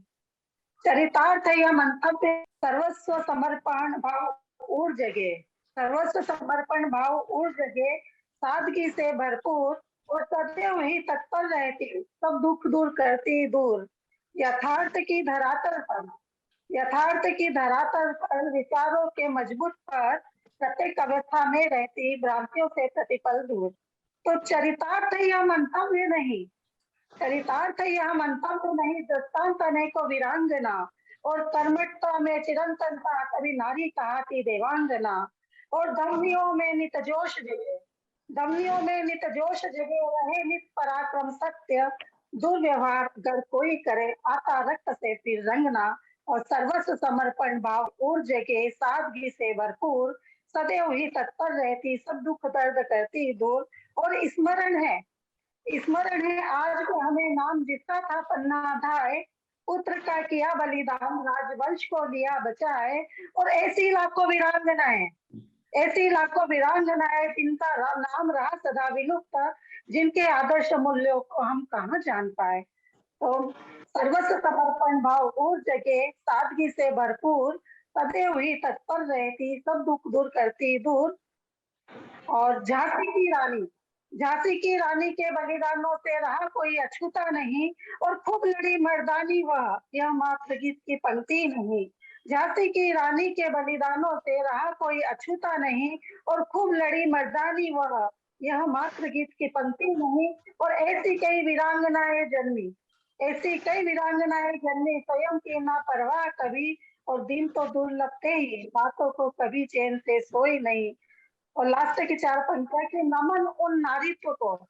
चरितार्थ या मंतव्य, सर्वस्व समर्पण भाव और जगह, सर्वस्व समर्पण भाव और जगह, सादगी से भरपूर और सदैव ही तत्पर रहती, सब दुख दूर करती दूर। यथार्थ की धरातल पर, यथार्थ की धरातल पर विचारों के मजबूत पर, प्रत्येक अवस्था में रहती, भ्रांतियों से प्रतिपल दूर। तो चरितार्थ या मंतव्य नहीं, चरितार्थ यह मंतव्य नहीं, दृष्टांत अनेको वीरांगना, और कर्मठता में चिरंतनता, कभी नारी कहाती देवांगना। और धमनियों में नित जोश जगे, धमनियों में नित जोश जगे, रहे नित पराक्रम सत्य, दुर्व्यवहार अगर कोई करे, आता रक्त से फिर रंगना, और सर्वस्व समर्पण भाव ऊर्जा के सादगी से भरपूर, सदैव ही तत्पर रहती, सब दुख दर्द करती दूर। और स्मरण है आज भी हमें, नाम जिसका था पन्ना अध्याय, पुत्र का किया बलिदान, राजवंश को लिया बचाए। और ऐसी लाखों वीरांगनाएं जिनका नाम रहा सदा विलुप्त, जिनके आदर्श मूल्यों को हम कहाँ जान पाए। तो सर्वस्व समर्पण भाव ऊर्जा के सादगी से भरपूर, सदैव ही तत्पर रहती, सब दुख दूर करती दूर। और झांसी की रानी के बलिदानों से रहा कोई अछूता नहीं, और खूब लड़ी मर्दानी वह, यह मात्र गीत की पंक्ति नहीं। झांसी की रानी के बलिदानों से रहा कोई अछूता नहीं, और खूब लड़ी मर्दानी वह, यह मात्र गीत की पंक्ति नहीं। और ऐसी कई वीरांगनाएं जन्मी, स्वयं की ना परवाह कभी, और दिन तो दूर लगते ही, बातों को कभी चैन से सोई नहीं। और लास्ट की 4 पंक्तियां कि नमन उन नारीत्व को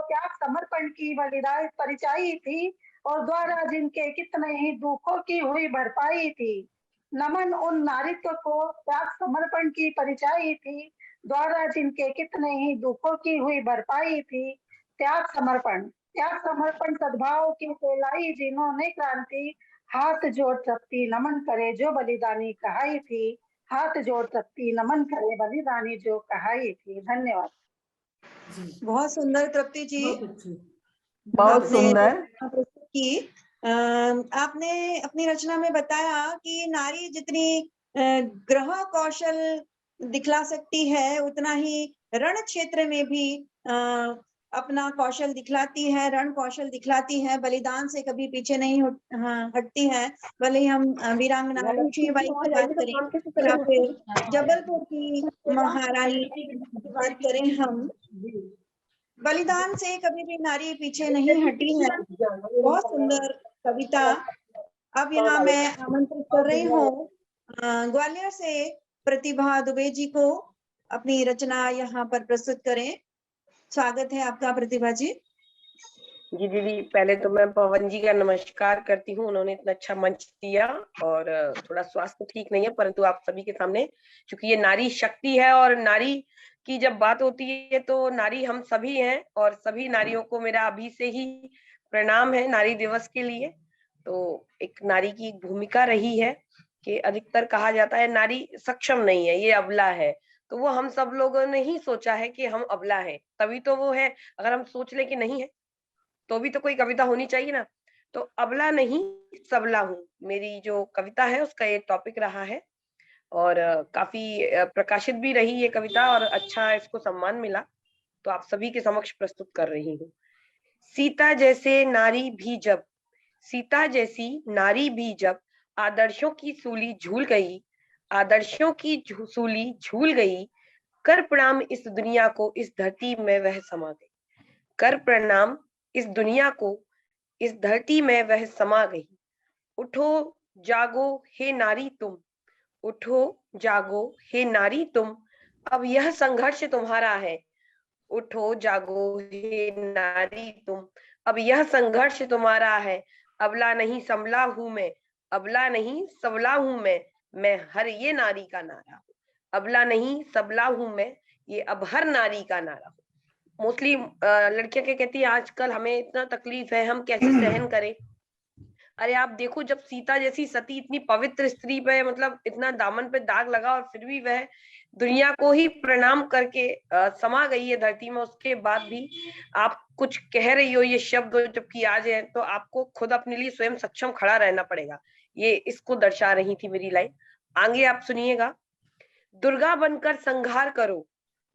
त्याग समर्पण की बलिदाई परिचाई थी, और द्वारा जिनके कितने ही दुखों की हुई भरपाई थी। नमन उन नारीत्व को त्याग समर्पण की परिचाई थी, द्वारा जिनके कितने ही दुखों की हुई भरपाई थी। त्याग समर्पण सद्भाव की फैलाई जिन्होंने क्रांति, हाथ जोड़ सकती नमन करे जो बलिदानी कहाई थी। हाथ जोड़ सकती नमन करे बलिदानी जो कहाई थी। धन्यवाद। बहुत सुंदर तृप्ति जी, बहुत आपने सुंदर। प्रस्तुत की। आपने अपनी रचना में बताया कि नारी जितनी ग्रह कौशल दिखला सकती है, उतना ही रण क्षेत्र में भी अपना कौशल दिखलाती है, रण कौशल दिखलाती है, बलिदान से कभी पीछे नहीं हटती है। भले ही हम वीरांगना लक्ष्मीबाई की बात करें या फिर जबलपुर की महारानी की बात करें, हम बलिदान से कभी भी नारी पीछे नहीं हटी है। बहुत सुंदर कविता। अब यहाँ मैं आमंत्रित कर रही हूँ ग्वालियर से प्रतिभा दुबे जी को अपनी रचना यहाँ पर प्रस्तुत करें। स्वागत है आपका प्रतिभा जी। जी दीदी, पहले तो मैं पवन जी का नमस्कार करती हूँ, उन्होंने इतना अच्छा मंच दिया। और थोड़ा स्वास्थ्य ठीक नहीं है, परंतु आप सभी के सामने, क्योंकि ये नारी शक्ति है और नारी की जब बात होती है तो नारी हम सभी हैं, और सभी नारियों को मेरा अभी से ही प्रणाम है नारी दिवस के लिए। तो एक नारी की भूमिका रही है कि अधिकतर कहा जाता है नारी सक्षम नहीं है, ये अबला है। तो वो हम सब लोगों ने ही सोचा है कि हम अबला है, तभी तो वो है। अगर हम सोच ले कि नहीं है तो भी तो कोई कविता होनी चाहिए ना। तो अबला नहीं सबला हूँ, मेरी जो कविता है उसका ये टॉपिक रहा है, और काफी प्रकाशित भी रही ये कविता, और अच्छा इसको सम्मान मिला, तो आप सभी के समक्ष प्रस्तुत कर रही हूँ। सीता जैसी नारी भी जब आदर्शों की सूली झूल गई, कर प्रणाम इस दुनिया को, इस धरती में वह समा गई। कर प्रणाम इस दुनिया को, इस धरती में वह समा गई। उठो जागो हे नारी तुम, उठो जागो हे नारी तुम, अब यह संघर्ष तुम्हारा है। उठो जागो हे नारी तुम, अब यह संघर्ष तुम्हारा है। अबला नहीं संभला हूं मैं, अबला नहीं सबला हूं मैं हर ये नारी का नारा हूं। अबला नहीं सबला हूं मैं, ये अब हर नारी का नारा हूं। मोस्टली लड़कियां क्या कहती है, आजकल हमें इतना तकलीफ है, हम कैसे सहन करें। अरे आप देखो, जब सीता जैसी सती इतनी पवित्र स्त्री पे मतलब इतना दामन पे दाग लगा, और फिर भी वह दुनिया को ही प्रणाम करके समा गई है धरती में, उसके बाद भी आप कुछ कह रही हो ये शब्द जबकि आज है, तो आपको खुद अपने लिए स्वयं सक्षम खड़ा रहना पड़ेगा। ये इसको दर्शा रही थी मेरी लाइन। आगे आप सुनिएगा। दुर्गा बनकर संहार करो,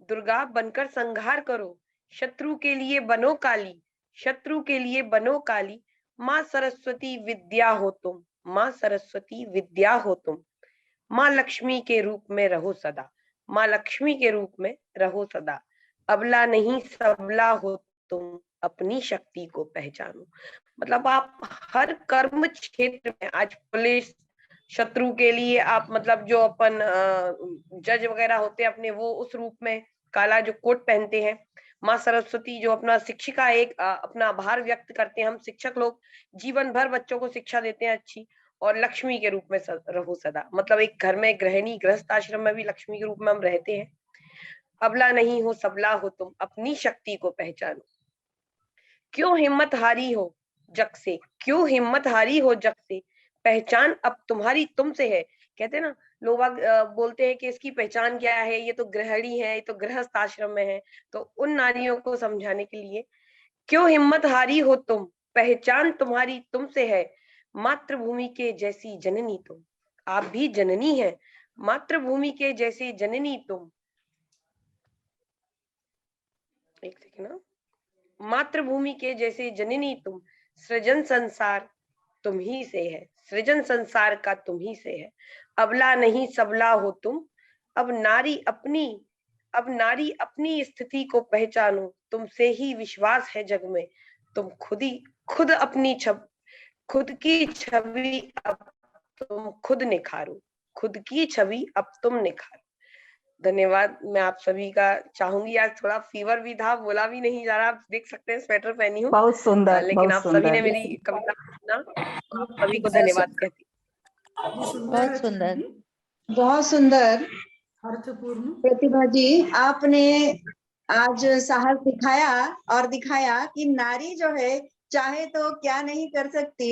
दुर्गा बनकर संहार करो, शत्रु के लिए बनो काली, शत्रु के लिए बनो काली। माँ सरस्वती विद्या हो तुम, माँ सरस्वती विद्या हो तुम, माँ लक्ष्मी के रूप में रहो सदा, माँ लक्ष्मी के रूप में रहो सदा। अबला नहीं सबला हो तुम, अपनी शक्ति को पहचानो। मतलब आप हर कर्म क्षेत्र में, आज पुलिस, शत्रु के लिए आप मतलब जो अपन जज वगैरह होते हैं अपने, वो उस रूप में काला जो कोट पहनते हैं, माँ सरस्वती जो अपना शिक्षिका अपना आभार व्यक्त करते हैं। हम शिक्षक लोग जीवन भर बच्चों को शिक्षा देते हैं अच्छी, और लक्ष्मी के रूप में रहो सदा। मतलब एक घर में गृहिणी गृहस्थ आश्रम में भी लक्ष्मी के रूप में हम रहते हैं। अबला नहीं हो सबला हो तुम, अपनी शक्ति को पहचानो। क्यों हिम्मत हारी हो जग से, क्यों हिम्मत हारी हो जग से, पहचान अब तुम्हारी तुमसे है। कहते हैं ना, लोग बोलते हैं कि इसकी पहचान क्या है, ये तो गृहिणी है, ये तो गृहस्थ आश्रम में है। तो उन नारियों को समझाने के लिए, क्यों हिम्मत हारी हो तुम, पहचान तुम्हारी तुमसे है, मातृभूमि के जैसी जननी तुम। आप भी जननी है, मातृभूमि के जैसी जननी तुम। एक सेकेंड ना, मातृभूमि के जैसे जननी तुम, सृजन संसार तुम ही से है, सृजन संसार का तुम ही से है। अबला नहीं सबला हो तुम, अब नारी अपनी स्थिति को पहचानो, तुमसे ही विश्वास है जग में, तुम खुद अपनी खुद की छवि अब तुम खुद निखारो, खुद की छवि अब तुम निखारो। धन्यवाद। मैं आप सभी का चाहूंगी, आज थोड़ा फीवर भी था, बोला भी नहीं जा रहा, आप देख सकते हैं स्वेटर पहनी हूँ। बहुत सुंदर, लेकिन बहुत आप सभी सुंदर। ने मेरी कविता सुना, आप सभी को धन्यवाद कहती बहुत सुंदर। बहुत सुंदर अर्थपूर्ण। प्रतिभा जी, आपने आज साहस दिखाया और दिखाया कि नारी जो है चाहे तो क्या नहीं कर सकती।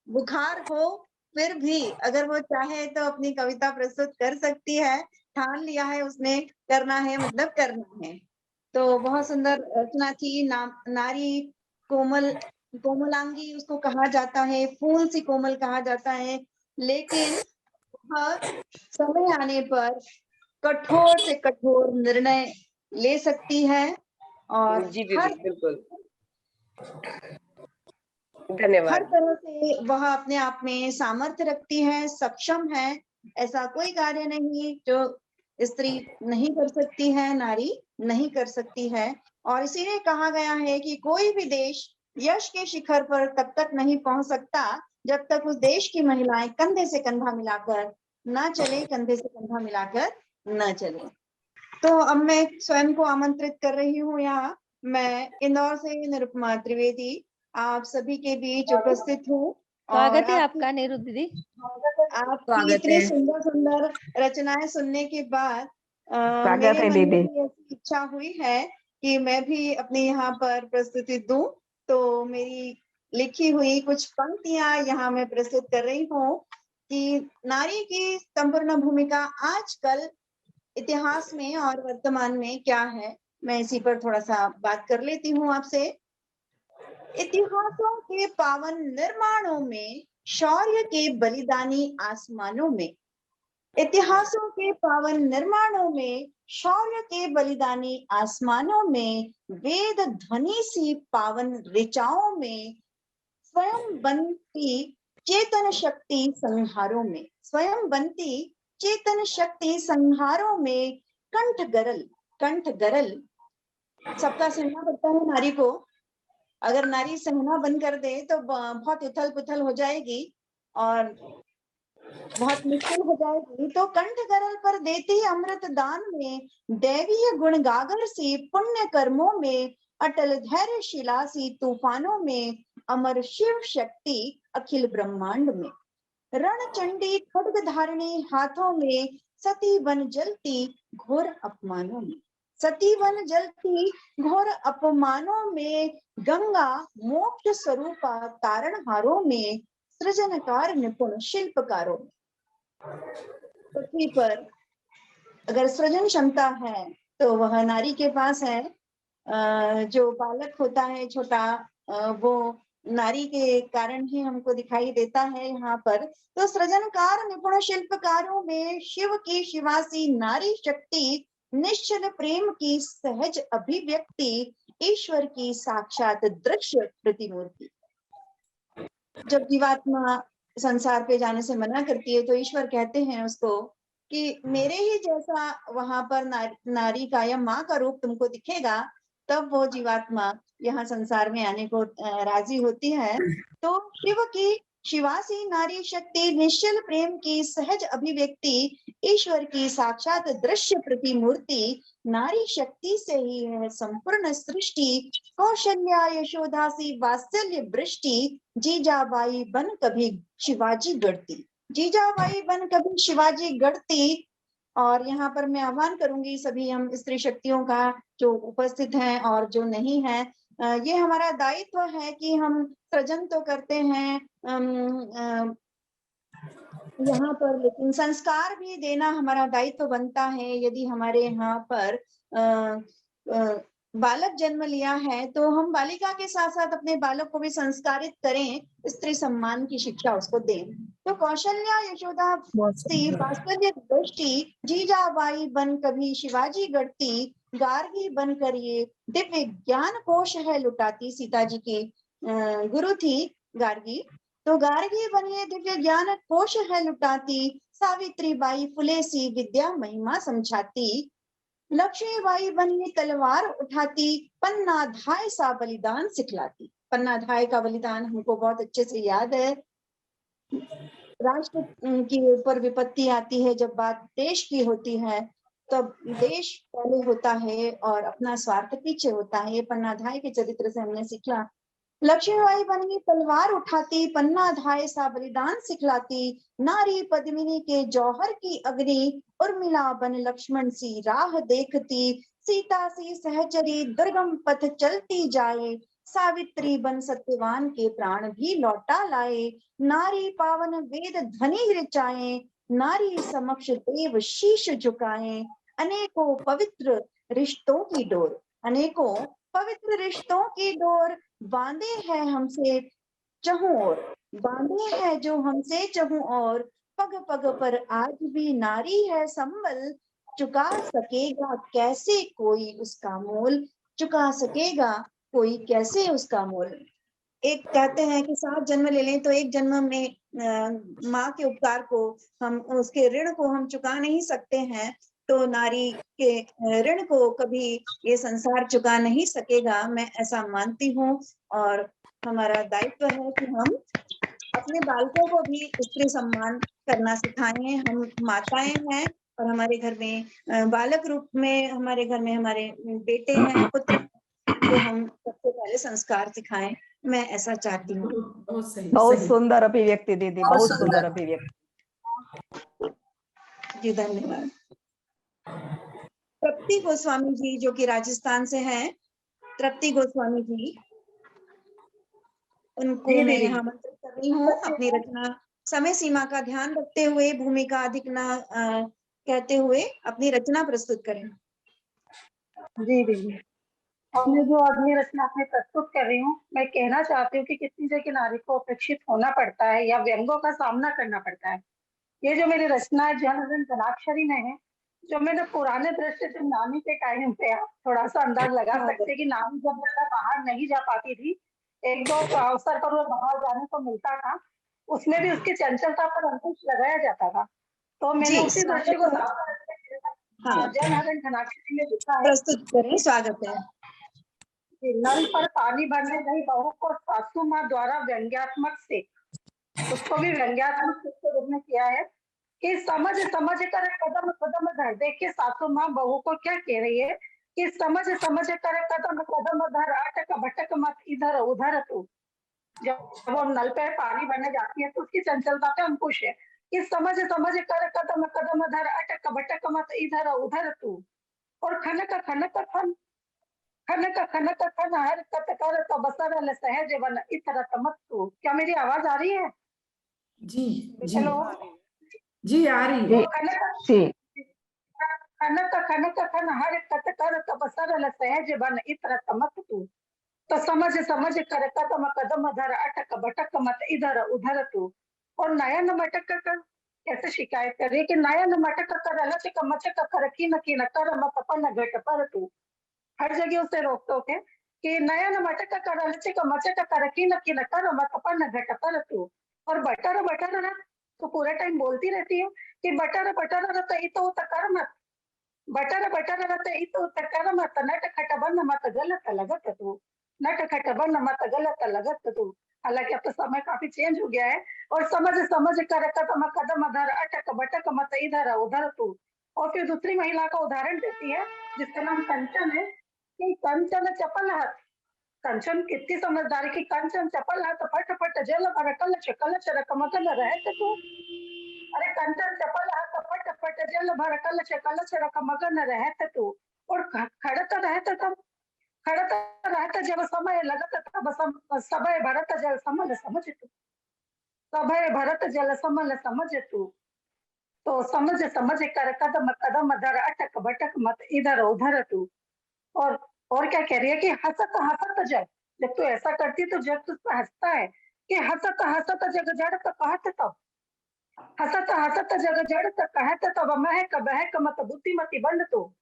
बुखार हो फिर भी अगर वो चाहे तो अपनी कविता प्रस्तुत कर सकती है, ठान लिया है उसने, करना है मतलब करना है। तो बहुत सुंदर रचना थी। नारी कोमलांगी उसको कहा जाता है, फूल सी कोमल कहा जाता है, लेकिन समय आने पर कठोर से कठोर निर्णय ले सकती है और जी दीदी, बिल्कुल धन्यवाद। हर तरह से वह अपने आप में सामर्थ्य रखती है, सक्षम है। ऐसा कोई कार्य नहीं जो स्त्री नहीं कर सकती है, नारी नहीं कर सकती है। और इसीलिए कहा गया है कि कोई भी देश यश के शिखर पर तब तक नहीं पहुंच सकता जब तक उस देश की महिलाएं कंधे से कंधा मिलाकर ना चले, कंधे से कंधा मिलाकर ना चले। तो अब मैं स्वयं को आमंत्रित कर रही हूँ यहाँ। मैं इंदौर से निरुपमा त्रिवेदी आप सभी के बीच उपस्थित हूँ। स्वागत है आपका नीरू दीदी। आपकी इतनी सुंदर सुंदर रचनाएं सुनने के बाद मेरे मन में भी ऐसी इच्छा हुई है कि मैं भी अपने यहाँ पर प्रस्तुति दूं। तो मेरी लिखी हुई कुछ पंक्तियां यहाँ मैं प्रस्तुत कर रही हूँ कि नारी की संपूर्ण भूमिका आजकल इतिहास में और वर्तमान में क्या है, मैं इसी पर थोड़ा सा बात कर लेती हूँ आपसे। इतिहासों के पावन निर्माणों में, शौर्य के बलिदानी आसमानों में, इतिहासों के पावन निर्माणों में, शौर्य के बलिदानी आसमानों में, वेद ध्वनि सी पावन ऋचाओं में, स्वयं बनती चेतन शक्ति संहारों में, स्वयं बनती चेतन शक्ति संहारों में, कंठ गरल सबका सहना पड़ता है नारी को। अगर नारी सहना बंद कर दे तो बहुत उथल पुथल हो जाएगी और बहुत मुश्किल हो जाएगी। तो कंठ गरल पर देती अमृत दान में, दैवीय गुण गागर सी पुण्य कर्मों में, अटल धैर्य शिला सी तूफानों में, अमर शिव शक्ति अखिल ब्रह्मांड में, रण चंडी खड्ग धारणी हाथों में, सती बन जलती घोर अपमानों में, सती बन जलती घोर अपमानों में, गंगा मोक्ष स्वरूपा तारणहारों में, सृजनकार निपुण शिल्पकारों में। पृथ्वी पर अगर सृजन क्षमता है तो वह नारी के पास है। जो बालक होता है छोटा, वो नारी के कारण ही हमको दिखाई देता है यहाँ पर। तो सृजनकार निपुण शिल्पकारों में शिव की शिवासी नारी शक्ति, निश्चल प्रेम की सहज अभिव्यक्ति, ईश्वर की साक्षात दृश्य प्रतिमूर्ति। जब जीवात्मा संसार पे जाने से मना करती है तो ईश्वर कहते हैं उसको कि मेरे ही जैसा वहां पर नारी का या माँ का रूप तुमको दिखेगा, तब वो जीवात्मा यहाँ संसार में आने को राजी होती है। तो शिव की शिवासी नारी शक्ति निश्चल प्रेम की सहज अभिव्यक्ति, ईश्वर की साक्षात दृश्य प्रतिमूर्ति, नारी शक्ति से ही है संपूर्ण सृष्टि। कौशल्या यशोदा सी वात्सल्य वृष्टि, जीजाबाई बन कभी शिवाजी गढ़ती, जीजाबाई बन कभी शिवाजी गढ़ती। और यहाँ पर मैं आह्वान करूंगी सभी हम स्त्री शक्तियों का जो उपस्थित हैं और जो नहीं है, ये हमारा दायित्व है कि हम सृजन तो करते हैं यहाँ पर, लेकिन संस्कार भी देना हमारा दायित्व बनता है। यदि हमारे यहाँ पर बालक जन्म लिया है तो हम बालिका के साथ साथ अपने बालक को भी संस्कारित करें, स्त्री सम्मान की शिक्षा उसको दें। तो कौशल्या यशोदा सी वात्सल्य दृष्टि, जीजाबाई बन कभी शिवाजी गढ़ती, गार्गी बनकर ये दिव्य ज्ञान कोश है लुटाती। सीता जी की गुरु थी गार्गी, तो गार्गी बनिए दिव्य ज्ञान कोश है लुटाती। सावित्री बाई फुले सी विद्या महिमा समझाती, लक्ष्मीबाई बनिए तलवार उठाती, पन्नाधाय सा बलिदान सिखलाती। पन्नाधाय का बलिदान हमको बहुत अच्छे से याद है। राष्ट्र के ऊपर विपत्ति आती है, जब बात देश की होती है तब देश पहले होता है और अपना स्वार्थ पीछे होता है। ये पन्नाधाय के चरित्र से हमने सीखा। लक्ष्मीबाई बनी तलवार उठाती, पन्नाधाय सा बलिदान सिखलाती। नारी पद्मिनी के जौहर की अग्नि, उर्मिला बन लक्ष्मण सी राह देखती। सीता सी सहचरी दुर्गम पथ चलती जाए, सावित्री बन सत्यवान के प्राण भी लौटा लाए। नारी पावन वेद ध्वनि ऋचाए, नारी समक्ष देव शीश झुकाए। अनेकों पवित्र रिश्तों की डोर, अनेकों पवित्र रिश्तों की डोर बांधे है हमसे चहुं ओर, बांधे है जो हमसे चहुं ओर। पग पग पर आज भी नारी है संबल, चुका सकेगा कैसे कोई उसका मोल, चुका सकेगा कोई कैसे उसका मोल। एक कहते हैं कि 7 जन्म ले लें तो एक जन्म में माँ के उपकार को हम, उसके ऋण को हम चुका नहीं सकते हैं, तो नारी के ऋण को कभी ये संसार चुका नहीं सकेगा, मैं ऐसा मानती हूँ। और हमारा दायित्व है कि हम अपने बालकों को भी स्त्री सम्मान करना सिखाएं। हम माताएं हैं और हमारे घर में बालक रूप में हमारे घर में हमारे बेटे हैं, पुत्र, तो हम सबसे पहले संस्कार सिखाएं, मैं ऐसा चाहती हूँ। बहुत सही, बहुत सही। सुंदर अभिव्यक्ति दीदी, बहुत सुंदर अभिव्यक्ति। जी धन्यवाद। तृप्ति गोस्वामी जी जो कि राजस्थान से हैं, तृप्ति गोस्वामी जी, उनको मैं यहाँ आमंत्रित कर रही हूँ। अपनी रचना समय सीमा का ध्यान रखते हुए, भूमिका अधिक न कहते हुए अपनी रचना प्रस्तुत करें। जी दीदी, और मैं जो अपनी रचना में प्रस्तुत कर रही हूँ, मैं कहना चाहती हूँ कि कितनी जगह नारी को अपेक्षित होना पड़ता है या व्यंगों का सामना करना पड़ता है। ये जो मेरी रचना है जनगण जनाक्षरी में है, जो मैंने पुराने दृश्य जब नानी के टाइम पे, आप थोड़ा सा अंदाज लगा सकते हैं कि नानी जब मतलब बाहर नहीं जा पाती थी, एक दो अवसर पर वो बाहर जाने को मिलता था, उसमें भी उसकी चंचलता पर अंकुश लगाया जाता था। तो मैंने उसी दृश्य को जनगण जनाक्षरी में लिखा है। प्रस्तुत करें, स्वागत है। नल पर पानी भरने गई बहू को सासू माँ द्वारा व्यंग्यात्मक से, उसको भी व्यंग्यात्मक के रूप में किया है कि समझ समझ कर कदम कदम धर। देखिए सासू माँ बहू को क्या कह रही है कि समझ समझ कर कदम कदम धर, अटक भटक मत इधर उधर तू। जब वो नल पे पानी भरने जाती है तो उसकी चंचलता पे अंकुश है कि समझ समझ कर कदम कदम धर, अटक भटक मत इधर उधर तू। और खनक खनक खन, खनक खनक खन हर कत कर तबसर सहज वन इतर तमत तू। क्या मेरी आवाज आ रही है? जी जी हेलो जी, आ रही है। खनक खनक खन हर कत कर तबसर सहज वन इतर तमत तू। तो समझ समझ कर कदम कदम धर, अटक भटक मत इधर उधर तू। और नयन मटक कर कैसे शिकायत कर रही है कि नयन मटक कर लचक मचक कर कीन कीन कर मत पन घट पर तू। हर जगह उसे रोक टोक है कि नयन मटक कर लचक मचक कर कीन कीन कर मत पन घट पर तू। और बटर बटर रत, तो पूरा टाइम बोलती रहती है कि बटर बटर रत इतो उत कर मत, बटर बटर रत इतो उत कर मत, नट खट बन मत गलत लगत तू, नट खट बन मत गलत लगत तू। हालांकि अब तो समय काफी चेंज हो गया है। और समझ समझ कर कदम कदम धर, अटक बटक मत इधर उधर तू। और फिर दूसरी महिला का उदाहरण देती है जिसका नाम कंचन है कि कंचन चपल हाथ। कंचन कितनी समझदारी की, कंचन चपल हाथ फट फट जल भर कलश कलश रकमकन रहत तू। अरे कंचन चपल हाथ फट फट जल भर कलश कलश रकमकन रहत तू। और खड़त रहत तब, खड़त रहत जब समय लगत तब समय भरत जल समल समझ तू। समय भरत जल समल समझ तू। तो समझ समझ कर कदम कदम धर, अटक बटक मत इधर उधर तू। और क्या कह रही है कि हंसत हंसत जब तू ऐसा करती तो जग तुझ पर हंसता है। कि हंसत हंसत जग जड़ तो कहत तब, हंसत हंसत जग जड़ तो कहत तब महक बहक मत बुद्धिमती बंद तू।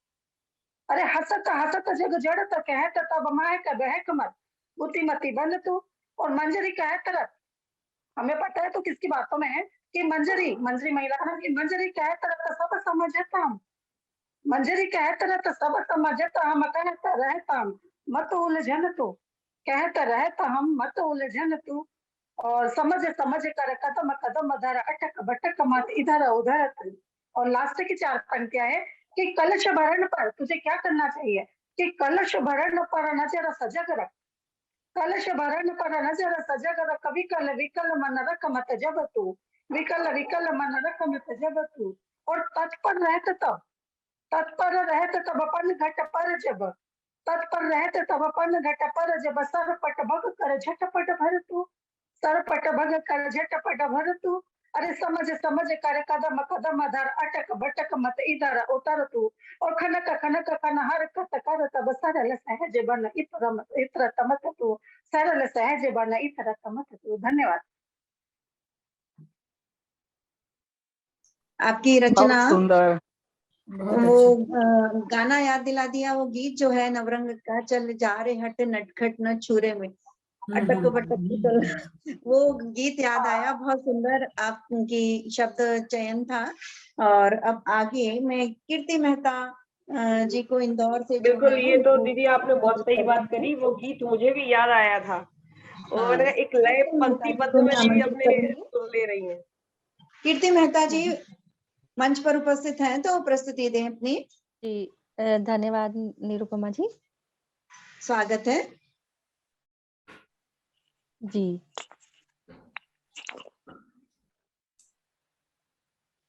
अरे हंसत हंसत जग जड़ तो कहत तब महक बहक मत बुद्धिमती बंद तू। और मंजरी कहत रत, हमें पता है तो किसकी बातों में है कि मंजरी मंजरी महिला का नाम, कि मंजरी कहत रत सब समझता हम। मंजरी कहत रत सब समझता हम, कहत रहता हम मत उलझन तू। कहत रहता हम मत उलझन तू। और समझ समझ कर कदम कदम धर, अटक बटक मत इधर उधर तू। और लास्ट की 4 पंक्तियां है कि कलश भरण पर तुझे क्या करना चाहिए। कि कलश भरण पर नजर सजग रख, कलश भरण पर नजर सजग रख, विकल विकल मन रख मत जब तू। विकल विकल मन रख मत जब तू। और तत्पर रहत तब, तत्पर रहत तब अपन घट पर जब, तत्पर रहत तब अपन घट पर जब सरपट भग कर झटपट भर तू। सरपट भग कर झटपट भर तू। अरे समझ समझ कर कदम कदम धर, अटक बटक मत इधर उतर तू। और खनक खनक खन हरकत कर तब सरल सहज बन इतर तमत तू। सरल सहज बन इतर तमत तू। धन्यवाद। आपकी रचना, बहुत सुंदर। वो गाना याद दिला दिया। वो गीत जो है नवरंग का, चल जा रे हट नटखट न छुरे में अटक बटक चल, वो गीत याद आया। बहुत सुंदर आपकी शब्द चयन था। और अब आगे मैं कीर्ति मेहता जी को इंदौर से जो बिल्कुल, है ये तो वो दीदी आपने बहुत सही बात करी। वो गीत मुझे भी याद आया था। और मैंने एक लय कीर्ति मेहता जी पंक्तिबद्ध को में मैं दीदी आमंत्रित अपने करूंगी। सुर ले रही हैं। कीर्ति मेहता जी मंच पर उपस्थित हैं तो प्रस्तुति दें अपनी। जी, धन्यवाद निरुपमा जी। स्वागत है जी।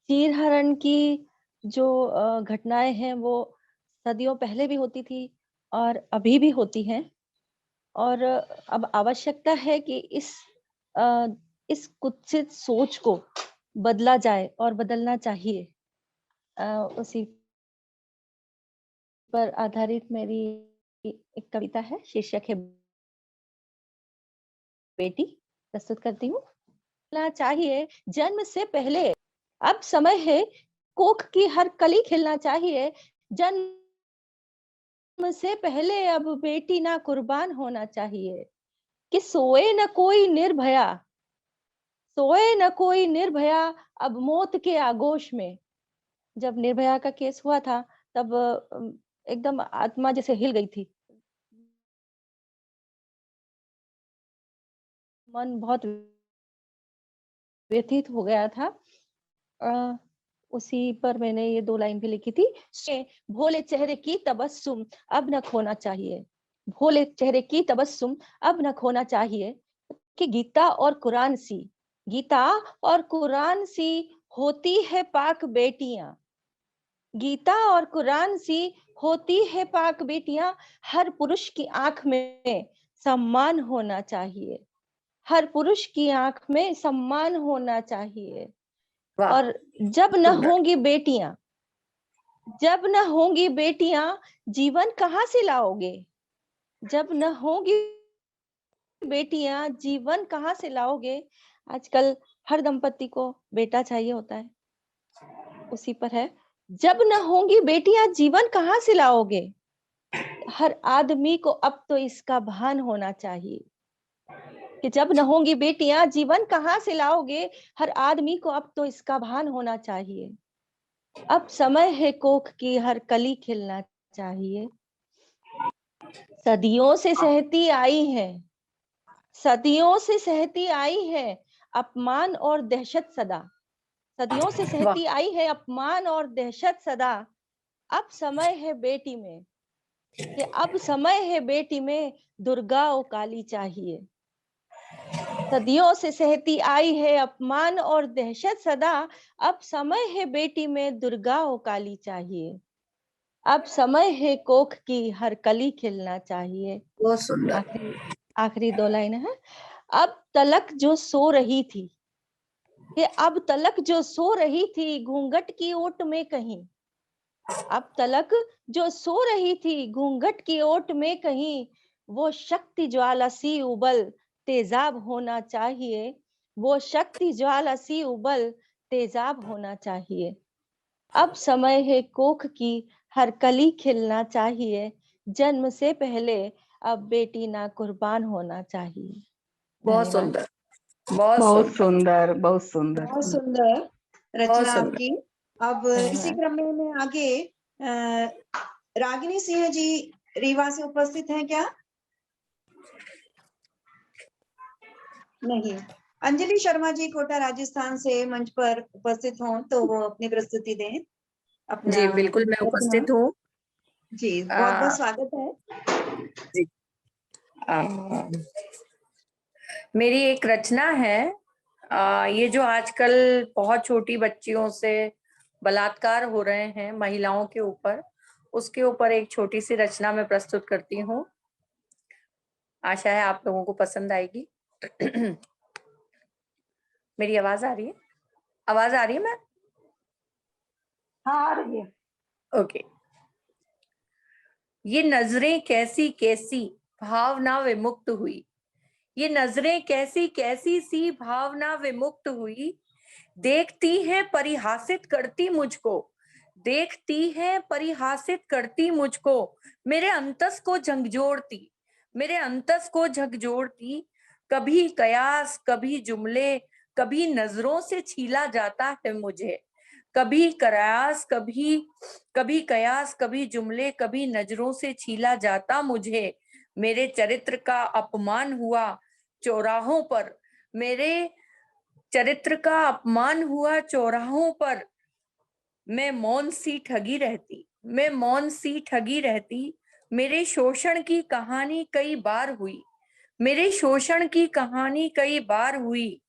चीरहरण की जो घटनाएं हैं वो सदियों पहले भी होती थी और अभी भी होती हैं। और अब आवश्यकता है कि इस कुत्सित सोच को बदला जाए और बदलना चाहिए। उसी पर आधारित मेरी एक कविता है, शीर्षक है बेटी। प्रस्तुत करती हूँ। चाहिए जन्म से पहले, अब समय है कोख की हर कली खिलना चाहिए। जन्म से पहले अब बेटी ना कुर्बान होना चाहिए। कि सोए न कोई निर्भया, सोए न कोई निर्भया अब मौत के आगोश में। जब निर्भया का केस हुआ था तब एकदम आत्मा जैसे हिल गई थी। मन बहुत व्यथित हो गया था। उसी पर मैंने ये 2 लाइन भी लिखी थी। भोले चेहरे की तबस्सुम अब न खोना चाहिए, भोले चेहरे की तबस्सुम अब न खोना चाहिए। कि गीता और कुरान सी, गीता और कुरान सी होती है पाक बेटियां। गीता और कुरान सी होती है पाक बेटियां। हर पुरुष की आंख में सम्मान होना चाहिए, हर पुरुष की आंख में सम्मान होना चाहिए। और जब न होंगी बेटियां, जब न होंगी बेटियां जीवन कहाँ से लाओगे। जब न होंगी बेटियां जीवन कहाँ से लाओगे। आजकल हर दंपति को बेटा चाहिए होता है, उसी पर है। जब न होंगी बेटियां जीवन कहाँ से लाओगे। हर आदमी को अब तो इसका भान होना चाहिए कि जब न होंगी बेटियां जीवन कहाँ से लाओगे। हर आदमी को अब तो इसका भान होना चाहिए। अब समय है कोख की हर कली खिलना चाहिए। सदियों से सहती आई है, सदियों से सहती आई है अपमान और दहशत सदा। सदियों से सहती आई है अपमान और दहशत सदा। अब समय है बेटी में, कि अब समय है बेटी में दुर्गा ओ काली चाहिए। सदियों से सहती आई है अपमान और दहशत सदा। अब समय है बेटी में दुर्गा ओ काली चाहिए। अब समय है कोख की हर कली खिलना चाहिए। बहुत सुंदर। आखिरी आखिरी 2 लाइन है। अब तलक जो सो रही थी, कि अब तलक जो सो रही थी घूंघट की ओट में कहीं। अब तलक जो सो रही थी घूंघट की ओट में कहीं, वो शक्ति ज्वाला सी उबल तेजाब होना चाहिए। वो शक्ति ज्वाला सी उबल तेजाब होना चाहिए। अब समय है कोख की हर कली खिलना चाहिए। जन्म से पहले अब बेटी ना कुर्बान होना चाहिए। बहुत धन्यवाद। सुंदर, बहुत बहुत सुंदर, सुंदर, बहुत सुंदर। बहुत सुंदर बहुत रचना सुंदर। आपकी। अब इसी क्रम में मैं आगे रागिनी सिंह जी रीवा से उपस्थित हैं क्या? नहीं। अंजलि शर्मा जी कोटा राजस्थान से मंच पर उपस्थित हों तो वो अपनी प्रस्तुति दें अपना। जी बिल्कुल, मैं उपस्थित हूँ। जी, बहुत बहुत स्वागत है। जी, मेरी एक रचना है। ये जो आजकल बहुत छोटी बच्चियों से बलात्कार हो रहे हैं महिलाओं के ऊपर, उसके ऊपर एक छोटी सी रचना मैं प्रस्तुत करती हूँ। आशा है आप लोगों को पसंद आएगी। मेरी आवाज आ रही है? आवाज आ रही है? मैं हाँ, आ रही है। ओके। ये नजरें कैसी कैसी भावना विमुक्त हुई। ये नजरें कैसी कैसी सी भावना विमुक्त हुई। देखती है परिहासित करती मुझको, देखती है परिहासित करती मुझको। मेरे अंतस को झकझोरती, मेरे अंतस को झकझोरती। कभी कयास कभी जुमले, कभी नजरों से छीला जाता है मुझे। कभी कयास कभी कयास कभी जुमले, कभी नजरों से छीला जाता मुझे। मेरे चरित्र का अपमान हुआ चौराहों पर, मेरे चरित्र का अपमान हुआ चौराहों पर। मैं मौन सी ठगी रहती, मैं मौन सी ठगी रहती। मेरे शोषण की कहानी कई बार हुई, मेरे शोषण की कहानी कई बार हुई।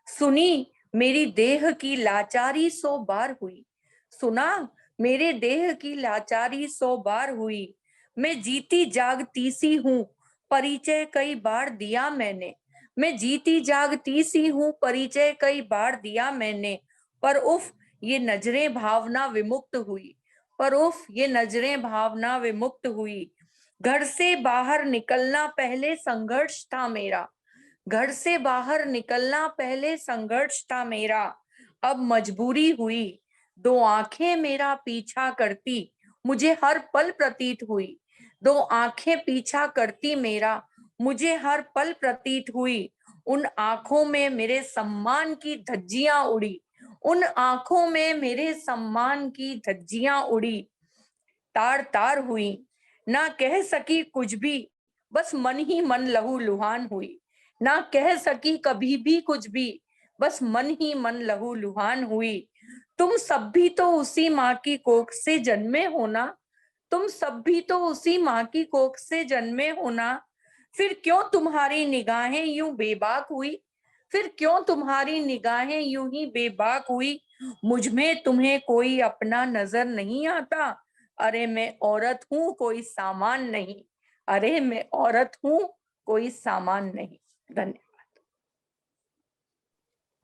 सुनी मेरी देह की लाचारी 100 बार हुई, सुना मेरे देह की लाचारी 100 बार हुई। मैं जीती जागती सी हूँ, परिचय कई बार दिया मैंने। मैं जीती जागती सी हूँ, परिचय कई बार दिया मैंने। पर उफ ये नजरें भावना विमुक्त हुई, पर उफ ये नजरें भावना विमुक्त हुई। घर से बाहर निकलना पहले संघर्ष था मेरा, घर से बाहर निकलना पहले संघर्ष था मेरा। अब मजबूरी हुई, 2 आंखें मेरा पीछा करती, मुझे हर पल प्रतीत हुई। 2 आंखें पीछा करती मेरा, मुझे हर पल प्रतीत हुई। उन आंखों में मेरे सम्मान की धज्जियां उड़ी, उन आंखों में मेरे सम्मान की धज्जियां उड़ी। तार तार हुई, ना कह सकी कुछ भी, बस मन ही मन लहू लुहान हुई। ना कह सकी कभी भी कुछ भी, बस मन ही मन लहू लुहान हुई। तुम सब भी तो उसी माँ की कोख से जन्मे हो ना, तुम सब भी तो उसी माँ की कोख से जन्मे हो ना। फिर क्यों तुम्हारी निगाहें यूं बेबाक हुई, फिर क्यों तुम्हारी निगाहें यूं ही बेबाक हुई। मुझ में तुम्हें कोई अपना नजर नहीं आता, अरे मैं औरत हूँ कोई सामान नहीं, अरे मैं औरत हूँ कोई सामान नहीं। धन्यवाद।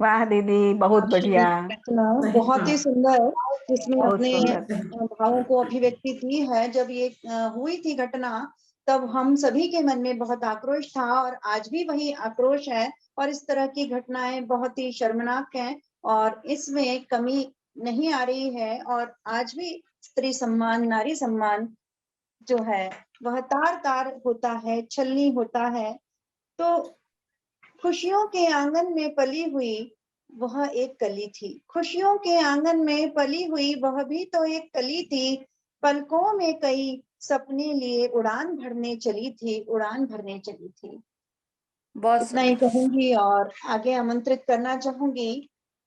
वाह दीदी, बहुत बढ़िया, रचना बहुत ही सुंदर, जिसमें बहुत अपने सुंदर। भावों को अभिव्यक्ति की है। जब ये हुई थी घटना, तब हम सभी के मन में बहुत आक्रोश था और आज भी वही आक्रोश है। और इस तरह की घटनाएं बहुत ही शर्मनाक हैं और इसमें कमी नहीं आ रही है। और आज भी स्त्री सम्मान, नारी सम्मान जो है वह तार तार होता है, छलनी होता है। तो खुशियों के आंगन में पली हुई वह एक कली थी, खुशियों के आंगन में पली हुई वह भी तो एक कली थी। पलकों में कई सपने लिए उड़ान भरने चली थी, उड़ान भरने चली थी। बहुत इतना ही कहूंगी और आगे आमंत्रित करना चाहूंगी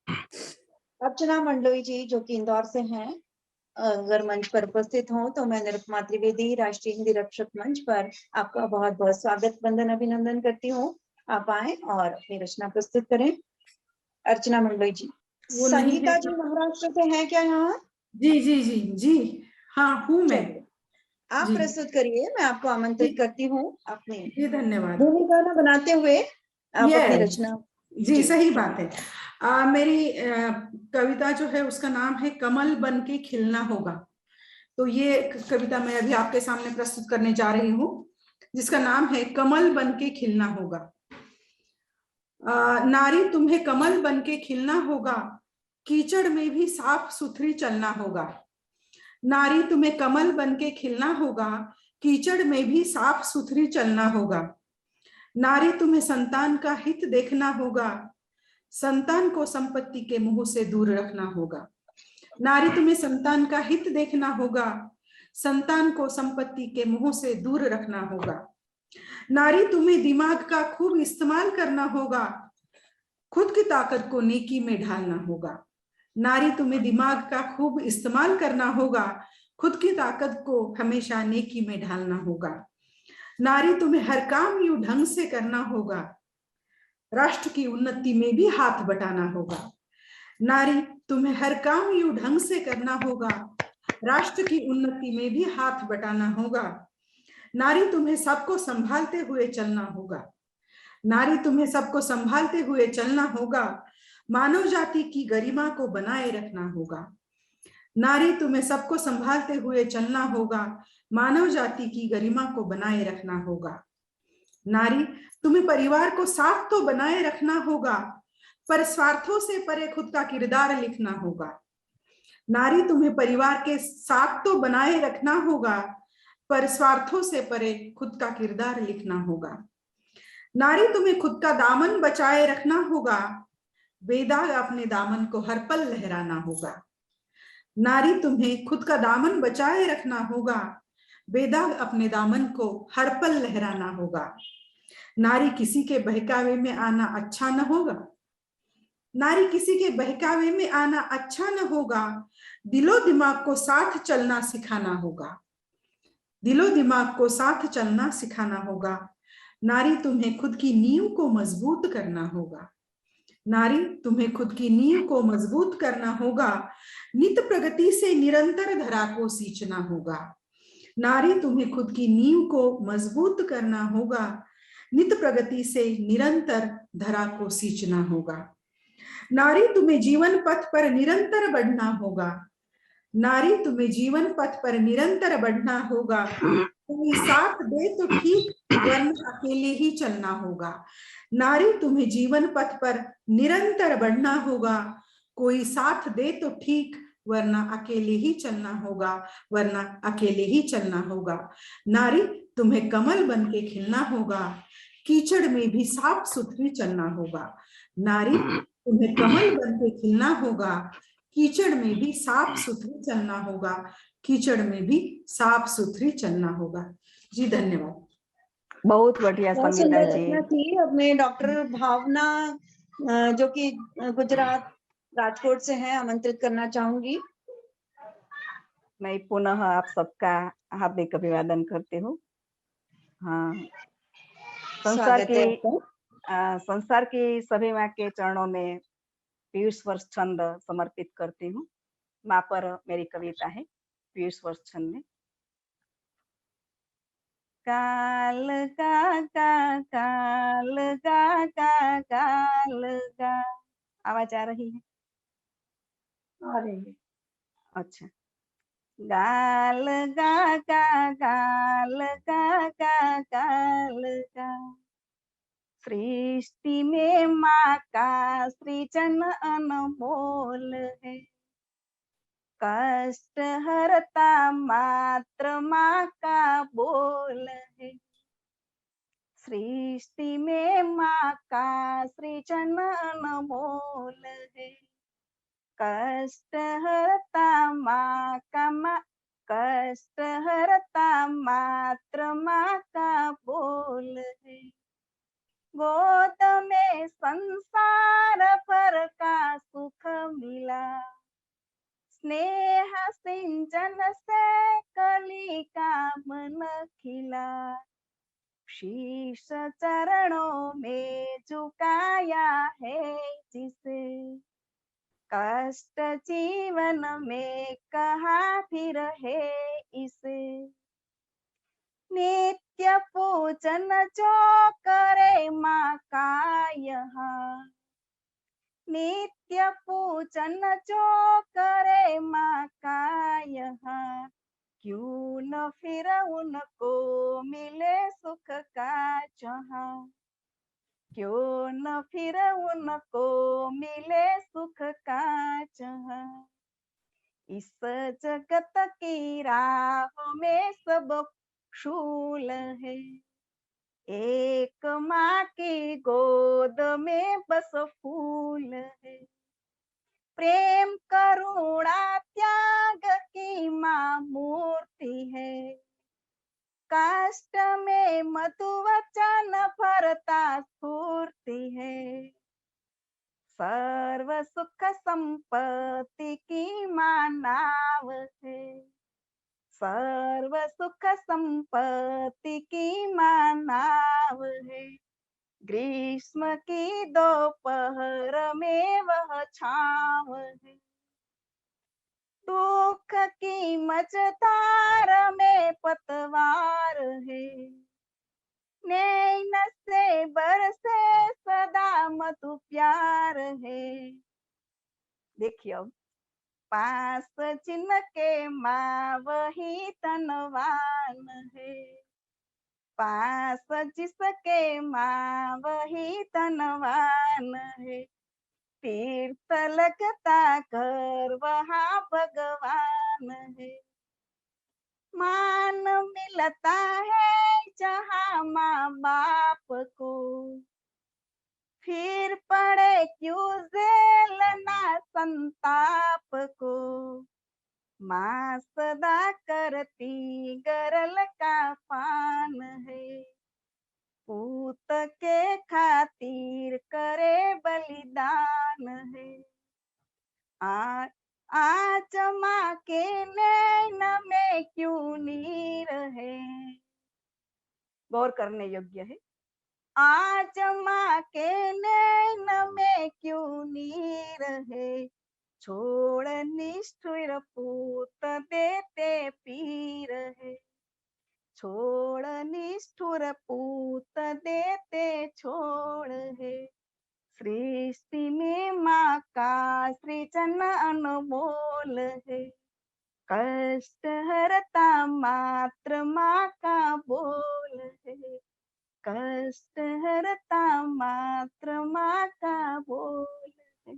अर्चना मंडलोई जी, जो कि इंदौर से हैं। अगर मंच पर उपस्थित हो तो मैं निरुपमा त्रिवेदी, राष्ट्रीय हिंदी रक्षक मंच पर आपका बहुत बहुत स्वागत, वंदन, अभिनंदन करती हूँ। आप आए और अपनी रचना प्रस्तुत करें। अर्चना मंडलोई जी। वो नहीं संगीता है जी महाराष्ट्र से हैं क्या यहाँ? जी जी जी जी, हाँ हूँ मैं। चलिए, आप जी प्रस्तुत करिए, मैं आपको आमंत्रित करती हूँ अपनी जी, धन्यवाद। भूमिका न बनाते हुए आप अपनी रचना। जी सही बात है। मेरी कविता जो है उसका नाम है कमल बन के खिलना होगा। तो ये कविता मैं अभी आपके सामने प्रस्तुत करने जा रही हूँ, जिसका नाम है कमल बन के खिलना होगा। नारी तुम्हें कमल बन के खिलना होगा, कीचड़ में भी साफ सुथरी चलना होगा। नारी तुम्हें कमल बन के खिलना होगा, कीचड़ में भी साफ सुथरी चलना होगा। नारी तुम्हें संतान का हित देखना होगा, संतान को संपत्ति के मुंह से दूर रखना होगा। नारी तुम्हें संतान का हित देखना होगा, संतान को संपत्ति के मुंह से दूर रखना होगा। नारी तुम्हें दिमाग का खूब इस्तेमाल करना होगा, खुद की ताकत को नेकी में ढालना होगा। नारी तुम्हें दिमाग का खूब इस्तेमाल करना होगा, खुद की ताकत को हमेशा नेकी में ढालना होगा। नारी तुम्हें हर काम यूं ढंग से करना होगा, राष्ट्र की उन्नति में भी हाथ बटाना होगा। नारी तुम्हें हर काम यूं ढंग से करना होगा, राष्ट्र की उन्नति में भी हाथ बटाना होगा। नारी तुम्हें सबको संभालते हुए चलना होगा। नारी तुम्हें सबको संभालते हुए चलना होगा, मानव जाति की गरिमा को बनाए रखना होगा। नारी तुम्हें सबको संभालते हुए चलना होगा, मानव जाति की गरिमा को बनाए रखना होगा। नारी तुम्हें परिवार को साथ तो बनाए रखना होगा, पर स्वार्थों से परे खुद का किरदार लिखना होगा। नारी तुम्हें परिवार के साथ तो बनाए रखना होगा, पर स्वार्थों से परे खुद का किरदार लिखना होगा। नारी तुम्हें खुद का दामन बचाए रखना होगा, बेदाग अपने दामन को हर पल लहराना होगा। नारी तुम्हें खुद का दामन बचाए रखना होगा, बेदाग अपने दामन को हर पल लहराना होगा। नारी किसी के बहकावे में आना अच्छा न होगा। नारी किसी के बहकावे में आना अच्छा न होगा, दिलो दिमाग को साथ चलना सिखाना होगा। दिलो दिमाग को साथ चलना सिखाना होगा। नारी तुम्हें खुद की नींव को मजबूत करना होगा। नारी तुम्हें खुद की नींव को मजबूत करना होगा, नित प्रगति से निरंतर धरा को सींचना होगा। नारी तुम्हें खुद की नींव को मजबूत करना होगा, नित प्रगति से निरंतर धरा को सींचना होगा। नारी तुम्हें जीवन पथ पर निरंतर बढ़ना होगा। नारी तुम्हें जीवन पथ पर निरंतर बढ़ना होगा, कोई साथ दे तो ठीक, वरना अकेले ही चलना होगा। नारी तुम्हें जीवन पथ पर निरंतर बढ़ना होगा, कोई साथ दे तो ठीक, वरना अकेले ही चलना होगा, वरना अकेले ही चलना होगा। नारी तुम्हें कमल बन के खिलना होगा, कीचड़ में भी साफ सुथरी चलना होगा। नारी तुम्हें कमल बन के खिलना होगा, कीचड़ में भी साफ सुथरी चलना होगा, कीचड़ में भी साफ सुथरी चलना होगा। जी धन्यवाद। बहुत बढ़िया बहुत संगीता सुंदर जी। रचना थी। अब मैं डॉक्टर भावना, जो कि गुजरात राजकोट से हैं, आमंत्रित करना चाहूंगी। मैं पुनः आप सबका हार्दिक अभिवादन करती हूँ। हाँ, स्वागत है आपका। संसार की सभी माँ के चरणों में पीयूष वर्ष छंद समर्पित करती हूँ। माँ पर मेरी कविता है पीयूष वर्ष छंद में। काल का काल का आवाज आ रही है? आ रही है। अच्छा। गाल गा गाल का सृष्टि में माँ का सृजन अनमोल है। कष्ट हरता मात्र माँ का बोल है। सृष्टि में माँ का सृजन अनमोल है। कष्ट हरता माँ का कष्ट हरता मात्र माँ का बोल है। गोद में संसार भर का सुख मिला, स्नेह सिंचन से कली का मन खिला, शीश चरणों में झुकाया है जिसे, कष्ट जीवन में कहा फिर है इसे, नित्य पूजन जो करे माँ का यहाँ, नित्य पूजन जो करे माँ का यहाँ, क्यों न फिर उनको मिले सुख का जहाँ, क्यों न फिर उनको मिले सुख का जहाँ। इस जगत की राह में सब शूल है, एक माँ की गोद में बस फूल है, प्रेम करुणा त्याग की माँ मूर्ति है, काष्ठ में मधु वचन भरता स्फूर्ति है, सर्व सुख संपत्ति की माँ नाव है, सर्व सुख संपत्ति की माँ नाव है, ग्रीष्म की दोपहर में वह छाव है, दुख की मझधार में पतवार है, नैन से बरसे सदा मधु प्यार है। देखिए अब पास जिनके माँ वही धनवान है, पास जिसके माँ वही धनवान है, तीर्थ लगता कर वहाँ भगवान है, मान मिलता है जहाँ माँ बाप को, फिर पड़े क्यों झेलना संताप को, माँ सदा करती गरल का पान है, पूत के खातिर करे बलिदान है, आज माँ के नैन में क्यों नीर है, गौर करने योग्य है, आज माँ के नैन में क्यों नीर है, छोड़ निष्ठुर पूत देते पीर है, छोड़ निष्ठुर पूत देते छोड़ है, सृष्टि में माँ का सृजन अनमोल है, कष्ट हरता मात्र माँ का बोल है, कष्ट हरता मात्र माँ का बोल है।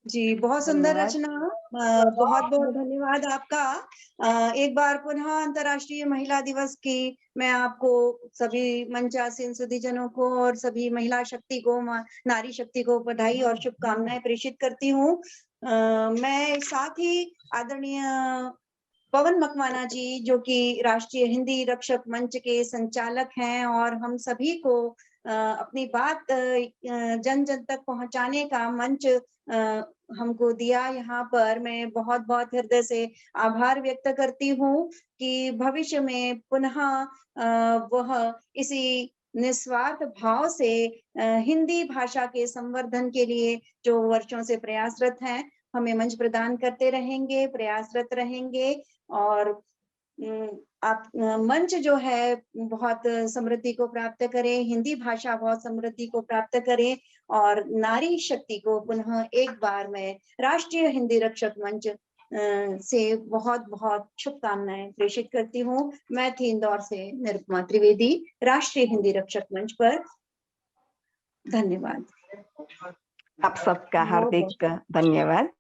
जी, बहुत सुंदर धन्यवाद। रचना, बहुत बहुत धन्यवाद आपका। एक बार पुनः अंतर्राष्ट्रीय महिला दिवस की मैं आपको सभी मंचासीन सुधीजनों को और सभी महिला शक्ति को, नारी शक्ति को बधाई और शुभकामनाएं प्रेषित करती हूँ। मैं साथ ही आदरणीय पवन मकवाना जी, जो कि राष्ट्रीय हिंदी रक्षक मंच के संचालक हैं और हम सभी को अपनी बात जन जन तक पहुंचाने का मंच हमको दिया, यहाँ पर मैं बहुत बहुत हृदय से आभार व्यक्त करती हूँ कि भविष्य में पुनः वह इसी निस्वार्थ भाव से हिंदी भाषा के संवर्धन के लिए जो वर्षों से प्रयासरत हैं, हमें मंच प्रदान करते रहेंगे, प्रयासरत रहेंगे और आप मंच जो है बहुत समृद्धि को प्राप्त करें, हिंदी भाषा बहुत समृद्धि को प्राप्त करें और नारी शक्ति को पुनः एक बार मैं राष्ट्रीय हिंदी रक्षक मंच से बहुत बहुत शुभकामनाएं प्रेषित करती हूँ। मैं थी इंदौर से निरुपमा त्रिवेदी, राष्ट्रीय हिंदी रक्षक मंच पर। धन्यवाद। आप सबका हार्दिक धन्यवाद।